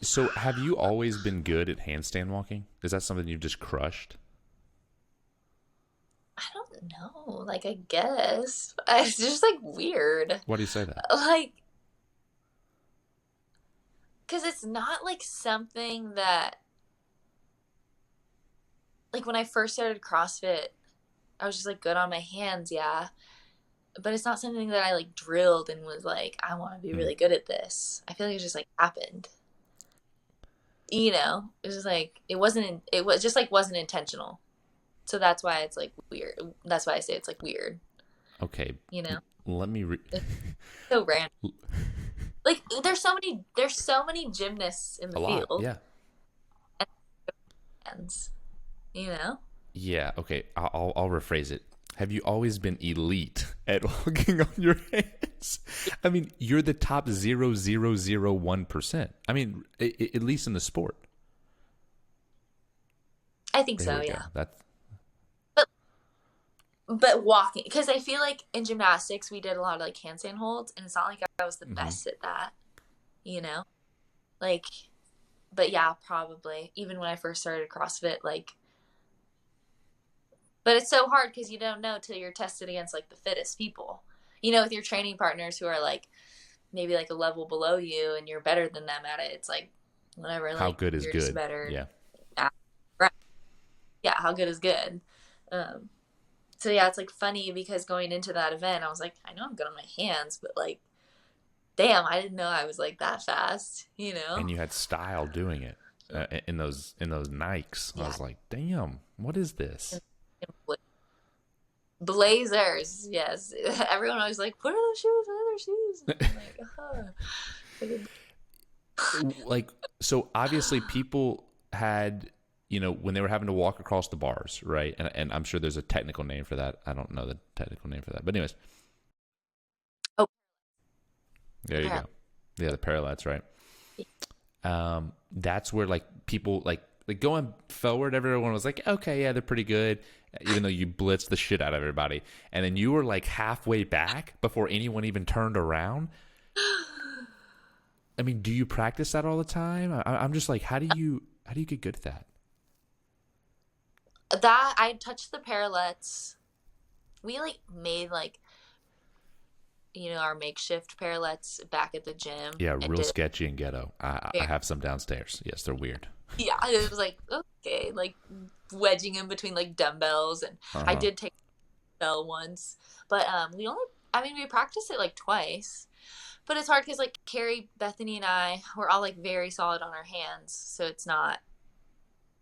So have you always been good at handstand walking? Is that something you've just crushed? I don't know. Like I guess it's just like weird. Why do you say that? Like, because it's not like something that, like when I first started CrossFit, I was just like good on my hands, yeah. But it's not something that I like drilled and was like, I want to be Hmm. really good at this. I feel like it just like happened. It was just like it was just like wasn't intentional. So that's why it's like weird. That's why I say it's like weird. Okay, You know, let me. it's so random. Like there's so many gymnasts in the A lot, field. yeah. And you know? Yeah. Okay. I'll rephrase it. Have you always been elite at walking on your hands? I mean, you're the top 0.0001%. I mean, at least in the sport. I think There so, we go. yeah. That's But but walking, because I feel like in gymnastics we did a lot of like handstand holds, and it's not like I was the hmm best at that, you know? Like, but yeah, probably. Even when I first started CrossFit, like, but it's so hard because you don't know till you're tested against like the fittest people. You know, with your training partners who are like maybe like a level below you and you're better than them at it. It's like whatever, how like good is you're just good. better. Yeah. Right. Yeah, how good is good. Um, so yeah, it's like funny because going into that event, I was like, I know I'm good on my hands, but like, damn, I didn't know I was like that fast. You know? And you had style doing it in those Nikes. I Yeah. was like, damn, what is this? Blazers, yes. Everyone always like, what are those shoes? What are those shoes? And I'm like, Like, so obviously people had, when they were having to walk across the bars, right? And I'm sure there's a technical name for that. I don't know the technical name for that, but anyways, oh, there you apparently. go. Yeah, the parallettes, right? That's where like people like going forward, everyone was like, okay, yeah, they're pretty good, even though you blitzed the shit out of everybody, and then you were like halfway back before anyone even turned around. I mean, do you practice that all the time? I'm just like, how do you get good at that? That I touched the parallettes. We like made like our makeshift parallettes back at the gym Yeah, and real did sketchy and ghetto. I it. have some downstairs. Yes, they're weird. Yeah, it was like okay, like wedging in between like dumbbells, and Uh I huh. did take a bell once, but we practiced it like twice, but it's hard because like Carrie, Bethany, and I we're all like very solid on our hands, so it's not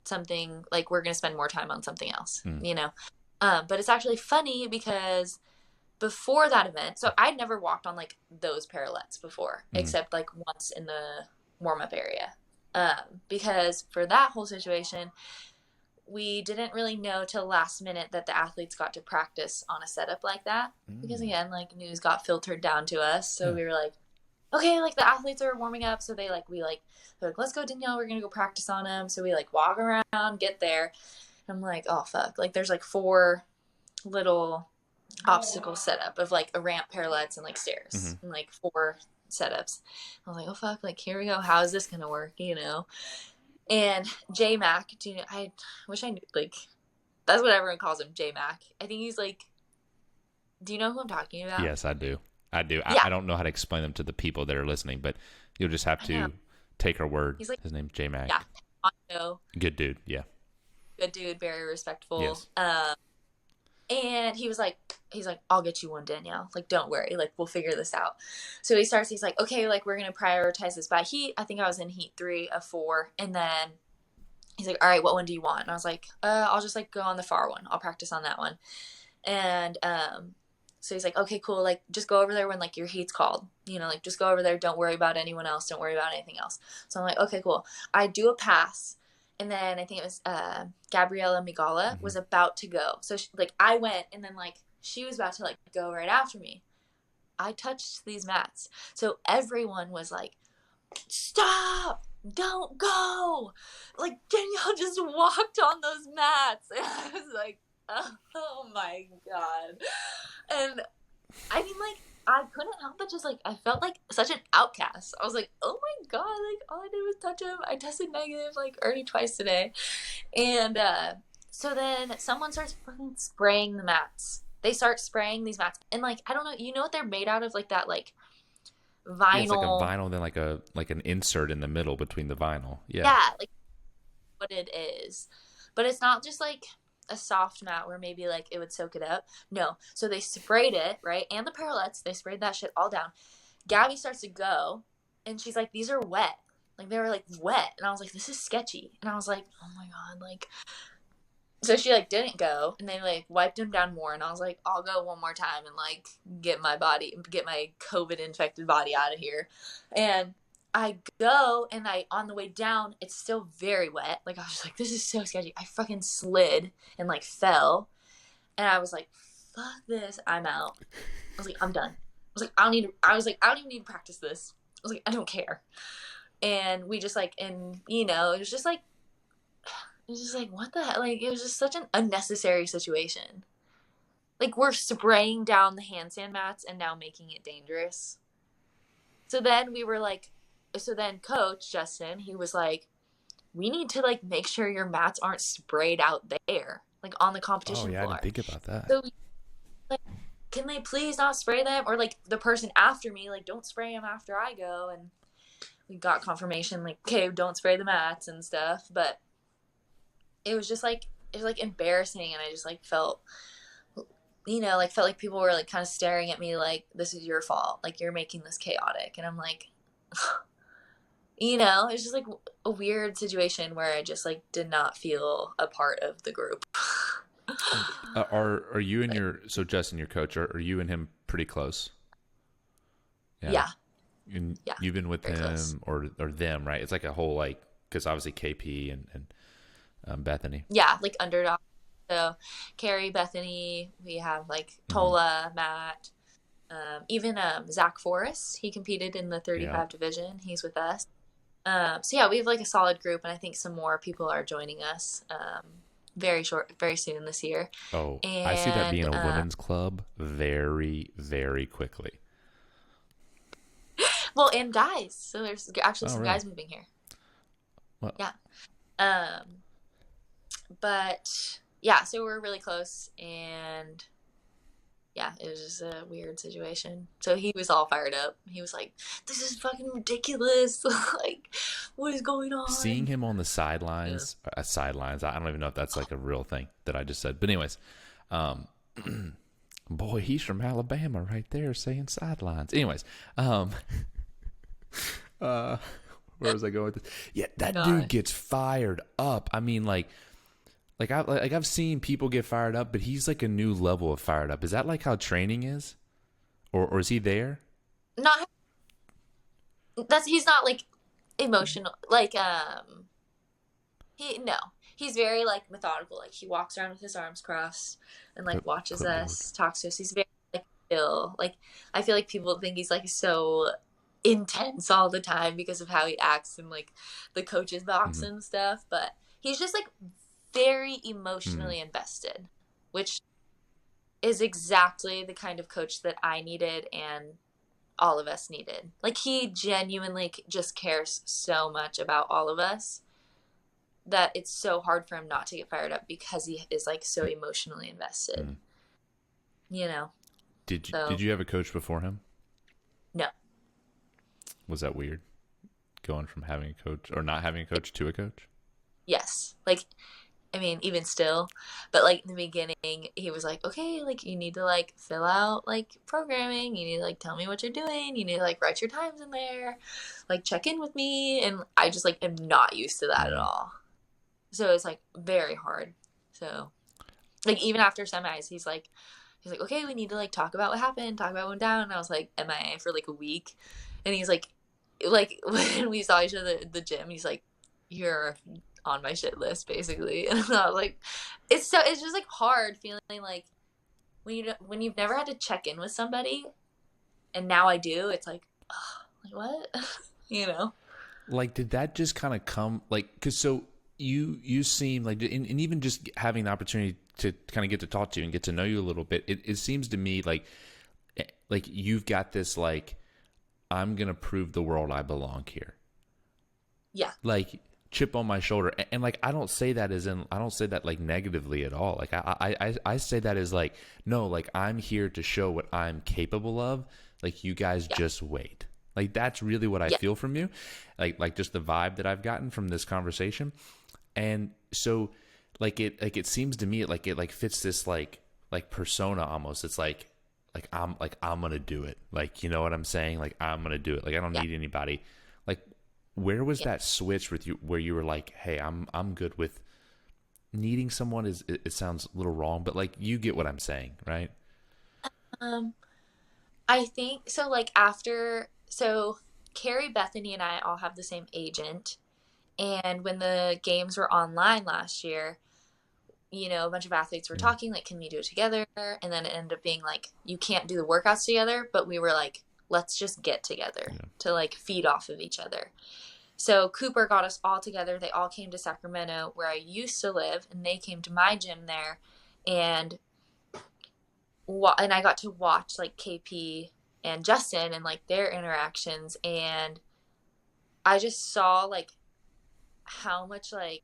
something like we're gonna spend more time on something else, Mm, but it's actually funny because before that event, so I'd never walked on like those parallettes before, mm, except like once in the warm up area. Because for that whole situation, we didn't really know till last minute that the athletes got to practice on a setup like that. Because mm. again, like news got filtered down to us. So Yeah. we were like, okay, like the athletes are warming up. So they're like, let's go, Danielle, we're going to go practice on them. So we like walk around, get there. And I'm like, oh, fuck. Like there's like four little obstacle setup of like a ramp, parallettes, and like Mm-hmm. stairs, and like four setups. I was like, oh fuck, like here we go. How is this gonna work? And J Mac, I wish I knew, like that's what everyone calls him, J Mac. I think he's like, do you know who I'm talking about? Yes, I do. I do. I, Yeah, I don't know how to explain them to the people that are listening, but you'll just have I know. to take our word. He's like, His name's J Mac. yeah, Hondo, Good dude. Yeah. good dude, very respectful. Yes. And he's like, I'll get you one, Danielle. Like, don't worry. Like, we'll figure this out. So he's like, okay, like, we're going to prioritize this by heat. I think I was in heat 3 of 4. And then he's like, all right, what one do you want? And I was like, I'll just like go on the far one. I'll practice on that one. And, so he's like, okay, cool. Like, just go over there when like your heat's called, like just go over there. Don't worry about anyone else. Don't worry about anything else. So I'm like, okay, cool. I do a pass. And then I think it was Gabriella Migala Mm-hmm. was about to go. So like I went, and then like she was about to like go right after me. I touched these mats. So everyone was like, stop, don't go. Like Danielle just walked on those mats. And I was like, oh my God. And I mean, like, I couldn't help but just like I felt like such an outcast. I was like, oh my God, like all I did was touch him. I tested negative like already twice today. And so then someone starts fucking spraying the mats. They start spraying these mats. And like, I don't know, you know what they're made out of? Like that like Yeah, it's like a vinyl. vinyl, then like an insert in the middle between the vinyl. Yeah. Yeah, like what it is. But it's not just like a soft mat where maybe like it would soak it up. No. So they sprayed it, right? And the parallettes, they sprayed that shit all down. Gabby starts to go, and she's like, these are wet. Like they were like wet. And I was like, this is sketchy. And I was like, oh my God, like so she like didn't go, and they like wiped him down more, and I was like, I'll go one more time and like get my COVID infected body out of here. And I go and on the way down, it's still very wet. Like I was just like, this is so sketchy. I fucking slid and like fell. And I was like, fuck this. I'm out. I was like, I'm done. I don't even need to practice this. I was like, I don't care. And we just like, and it was just like, what the hell? Like, it was just such an unnecessary situation. Like, we're spraying down the handstand mats and now making it dangerous. So then we were like, so then Coach Justin, he was like, we need to like make sure your mats aren't sprayed out there, like on the Oh competition yeah, I didn't floor. think about that. So we, like, can they please not spray them? Or like the person after me, like, don't spray them after I go. And we got confirmation, like, okay, don't spray the mats and stuff. But it was just like, it was like embarrassing. And I just like felt, like felt like people were like kind of staring at me like, this is your fault. Like, you're making this chaotic. And I'm like, it's just like a weird situation where I just like did not feel a part of the group. Are you and your so Justin, your coach, are you and him pretty close? Yeah, Yeah. and Yeah. you've been with Very close. him or them, right? It's like a whole like because obviously KP and Bethany. Yeah. Like underdog. So Carrie, Bethany, we have like Mm-hmm. Tola, Matt, even Zach Forrest. He competed in the Yeah. 35 division. He's with us. So yeah, we have like a solid group, and I think some more people are joining us very soon this year. Oh, I see that being And a women's club very, very quickly. well, and guys. So there's actually Oh, some really? guys moving here. Well, Yeah. Um, but yeah, so we're really close, and yeah, it was just a weird situation. So he was all fired up. He was like, "This is fucking ridiculous! Like, what is going seeing on?" him on the Yeah. sidelines, I don't even know if that's like a real thing that I just said. But anyways, um, boy, he's from Alabama right there saying sidelines. Anyways, um, uh, where was I going with this? Yeah, that dude Gosh. gets fired up. I mean, I've seen people get fired up, but he's like a new level of fired up. Is that like how training is, or is he there? Not he's not like emotional. Like he no, he's very like methodical. Like he walks around with his arms crossed and like watches Clipboard. us, talks to us. He's very like chill. Like I feel like people think he's like so intense all the time because of how he acts in like the coaches box Mm-hmm. and stuff, but he's just like very Mm-hmm. emotionally invested, which is exactly the kind of coach that I needed and all of us needed. Like he genuinely just cares so much about all of us that it's so hard for him not to get fired up because he is like so emotionally invested, Mm-hmm. you know. Did So you have a coach before him? no. Was that weird? Going from having a coach or not having a coach to a coach? Yes. Like I mean, even still, but like in the beginning, he was like, okay, like you need to like fill out like programming. You need to like tell me what you're doing. You need to like write your times in there, like check in with me. And I just like am not used to that at Mm-hmm. all. So it's like very hard. So like even after semis, he's like, okay, we need to like talk about what happened, talk about what went down. And I was like MIA for like a week, and he's like when we saw each other at the gym, he's like, you're on my shit list basically. And I was like, it's just like hard feeling like when you've never had to check in with somebody, and now I do. It's like, oh, like what, you know? Like, did that just kind of come like because so you seem like and even just having the opportunity to kind of get to talk to you and get to know you a little bit, it seems to me like you've got this like I'm gonna prove the world I belong here, Yeah, like chip on my shoulder, and like I don't say that like negatively at all. Like I say that as like no, like I'm here to show what I'm capable of. Like you guys yeah, just wait. Like that's really what I yeah, feel from you, like just the vibe that I've gotten from this conversation, and so like it seems to me it like fits this like persona almost. It's like I'm gonna do it. Like you know what I'm saying? Like I'm gonna do it. Like I don't yeah, need anybody. Like where was yeah. that switch with you where you were like, hey, I'm good with needing someone is it sounds a little wrong, but like you get what I'm saying, right? Um, I think so. Like after, so Carrie, Bethany, and I all have the same agent. And when the games were online last year, a bunch of athletes were Mm. talking, like, can we do it together? And then it ended up being like, you can't do the workouts together, but we were like, let's just get together to like feed off of each other. So Cooper got us all together. They all came to Sacramento, where I used to live, and they came to my gym there. And I got to watch like KP and Justin and like their interactions, and I just saw like how much like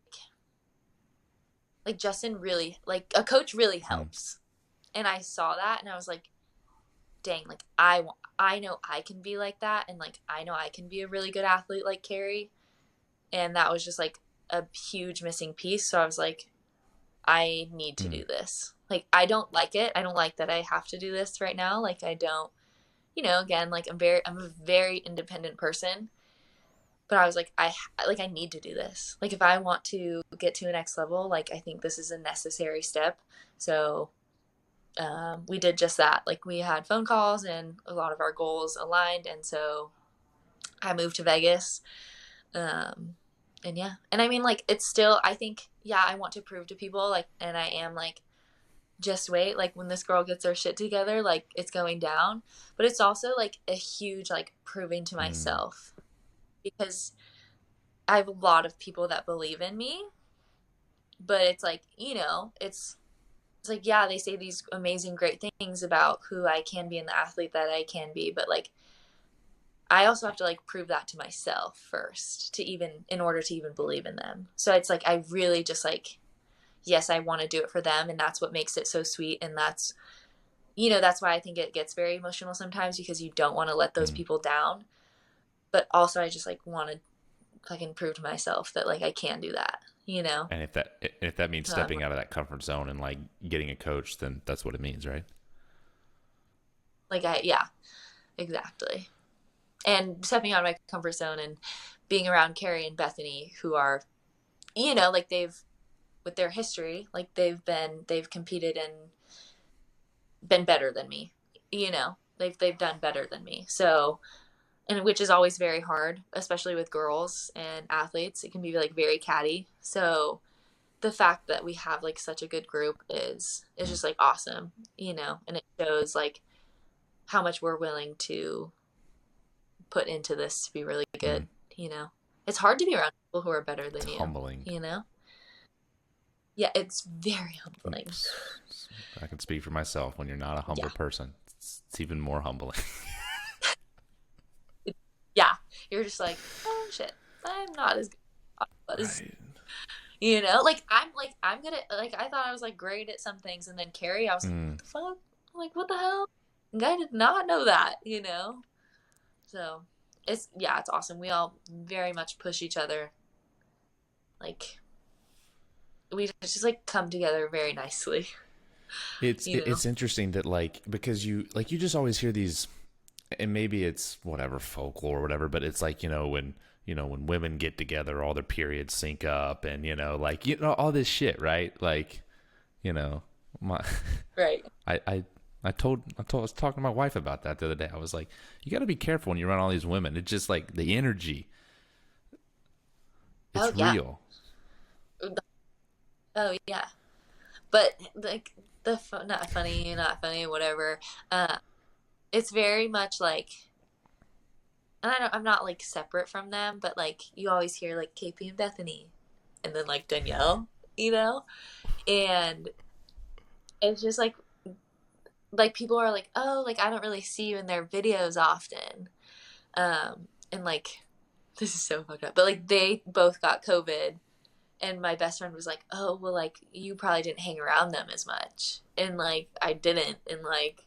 Justin really, like, a coach really helps. And I saw that and I was like, dang, like I know I can be like that, and like I know I can be a really good athlete like Carrie. And that was just like a huge missing piece. So I was like, I need to do this. Like, I don't like it. I don't like that I have to do this right now. Like, I don't, again, like I'm a very independent person, but I was like, I need to do this. Like, if I want to get to a next level, like, I think this is a necessary step. So we did just that. Like, we had phone calls and a lot of our goals aligned. And so I moved to Vegas. And yeah, and I mean, like, it's still, I think, yeah, I want to prove to people, like, and I am like, just wait, like, when this girl gets her shit together, like, it's going down. But it's also like a huge, like, proving to myself, because I have a lot of people that believe in me, but it's like, it's like, yeah, they say these amazing, great things about who I can be and the athlete that I can be, but like, I also have to like prove that to myself first in order to even believe in them. So it's like, I really just like, yes, I want to do it for them. And that's what makes it so sweet. And that's why I think it gets very emotional sometimes, because you don't want to let those people down. But also I just like want to fucking prove to myself that like I can do that, And if that means stepping out of that comfort zone and like getting a coach, then that's what it means, right? Like, yeah, exactly. And stepping out of my comfort zone and being around Carrie and Bethany, who are, like, with their history, like, they've competed and been better than me, they've done better than me. So, and which is always very hard, especially with girls and athletes. It can be like very catty. So the fact that we have like such a good group is just like awesome, and it shows like how much we're willing to put into this to be really good. It's hard to be around people who are better than you. Humbling. Yeah, it's very humbling. I can speak for myself. When you're not a humble person, it's even more humbling. Yeah, you're just like, oh shit, I'm not as good as I'm gonna, like, I thought I was like great at some things, and then Carrie, I was like, what the fuck? I'm like, what the hell? I did not know that. So it's awesome. We all very much push each other. Like, we just like come together very nicely. It's interesting that like, because you just always hear these, and maybe it's whatever, folklore or whatever, but it's like, when women get together, all their periods sync up, and like, all this shit, right? Like, my right. I was talking to my wife about that the other day. I was like, you got to be careful when you run all these women. It's just like the energy. It's real. Oh yeah. But like not funny, whatever. It's very much like, and I'm not like separate from them, but like you always hear like KP and Bethany, and then like Danielle, and it's just like people are like, oh, like I don't really see you in their videos often, and like, this is so fucked up, but like they both got COVID, and my best friend was like, oh, well, like you probably didn't hang around them as much, and like I didn't, and like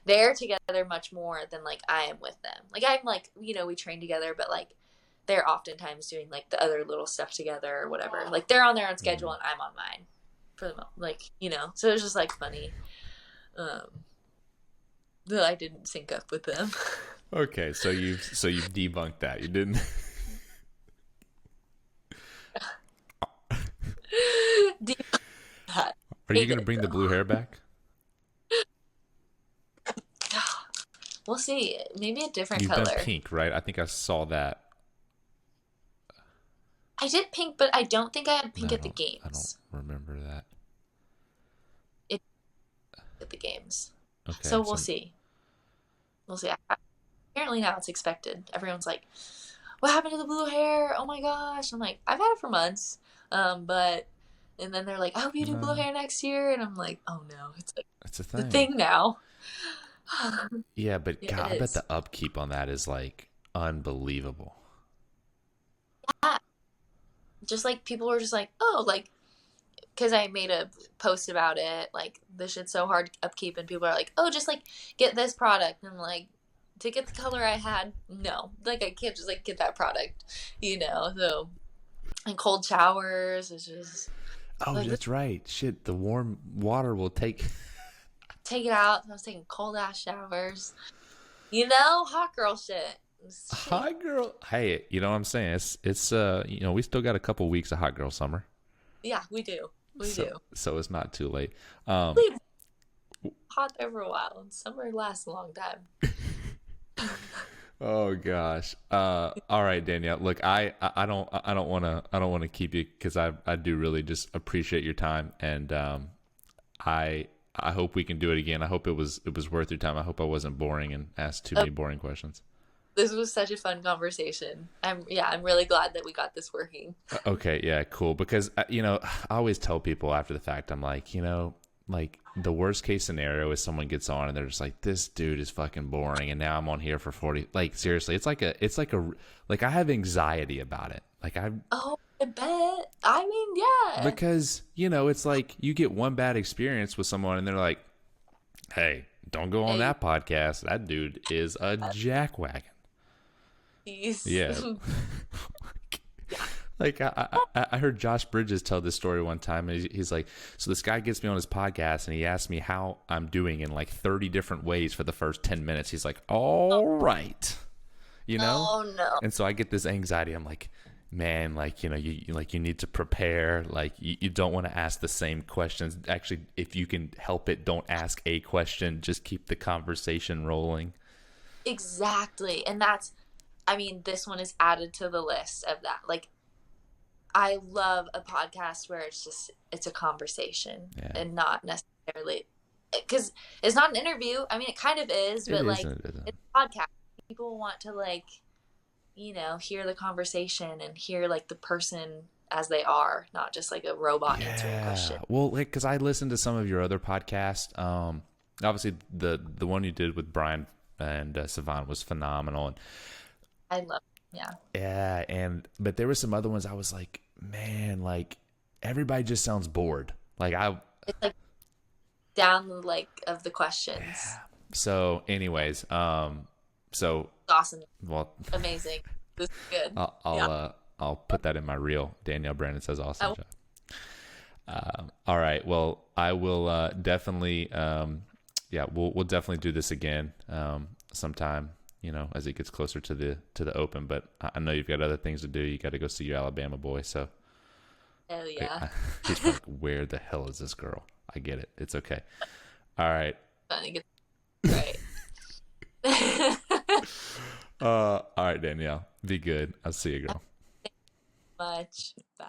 they're together much more than like I am with them. Like, I'm like, we train together, but like they're oftentimes doing like the other little stuff together or whatever. Like, they're on their own schedule and I'm on mine for the moment. Like, so it's just like funny that I didn't sync up with them. Okay, so you've debunked that. You didn't. Are you going to bring the blue hair back? We'll see. Maybe a different You've done color. pink, right? I think I saw that. I did pink, but I don't think I had No, pink at the I don't games. remember that. It at the games. Okay, So we'll so see. We'll see. Apparently now it's expected. Everyone's like, "What happened to the blue hair? Oh my gosh!" I'm like, "I've had it for months." But and then they're like, "I hope you do blue no, hair next year," and I'm like, "Oh no, it's like it's a the thing. thing now." Yeah, but Yeah, it God, I bet is. the upkeep on that is like unbelievable. Yeah. Just like people were just like, "Oh, like," because I made a post about it, like this shit's so hard to upkeep, and people are like, "Oh, just like get this product," and I'm like, to get the color I had, no, like I can't just like get that product, you know. So and cold showers is just Oh, like that's right. Shit, the warm water will take. take it out. I was taking cold ass showers, you know, hot girl shit. Hot girl. Hey, you know what I'm saying? It's we still got a couple weeks of hot girl summer. Yeah, we do, we So do. so it's not too late. Um Leave hot there for a while, and summer lasts a long time. oh gosh. All right, Danielle. Look, I don't want to keep you cuz I do really just appreciate your time, and I I hope we can do it again. I hope it was worth your time. I hope I wasn't boring and asked too Oh, many boring questions. this was such a fun conversation. I'm really glad that we got this working. Okay, yeah, cool. Because I always tell people after the fact, I'm like, like the worst case scenario is someone gets on and they're just like, this dude is fucking boring, and now I'm on here for 40. Like seriously, like I have anxiety about it. Like I Oh, I bet. I mean, yeah. because it's like you get one bad experience with someone and they're like, hey, don't go on Hey, that podcast. That dude is a jackwagon. peace. Yeah. Yeah. Like I heard Josh Bridges tell this story one time, and he's like, so this guy gets me on his podcast, and he asked me how I'm doing in like 30 different ways for the first 10 minutes. He's like, all right, Oh no. and so I get this anxiety. I'm like, man, like you need to prepare. Like you don't want to ask the same questions. Actually, if you can help it, don't ask a question. Just keep the conversation rolling. Exactly. And I mean, this one is added to the list of that. Like, I love a podcast where it's a conversation Yeah, and not necessarily, because it's not an interview. I mean, it kind of is, it but is. like, It isn't. it's a podcast. People want to, like, hear the conversation and hear like the person as they are, not just like a robot answering a Yeah. question. Well, like, because I listened to some of your other podcasts. Obviously the one you did with Brian and Savant was phenomenal. And I love, yeah. yeah, but there were some other ones I was like, man, like everybody just sounds bored. Like I. It's like down the like of the questions. Yeah. So, anyways, so Awesome. well, Amazing. This is good. I'll Yeah. I'll, uh, I'll put that in my reel. Danielle Brandon says, awesome Oh, job. All right. Well, I will definitely, yeah, we'll definitely do this again sometime. As it gets closer to the open. But I know you've got other things to do. You got to go see your Alabama boy. So hell yeah. he's like, where the hell is this girl? I get it. It's okay. All right. Funny. Get right. All right, Danielle. Be good. I'll see you, girl. Much. Bye.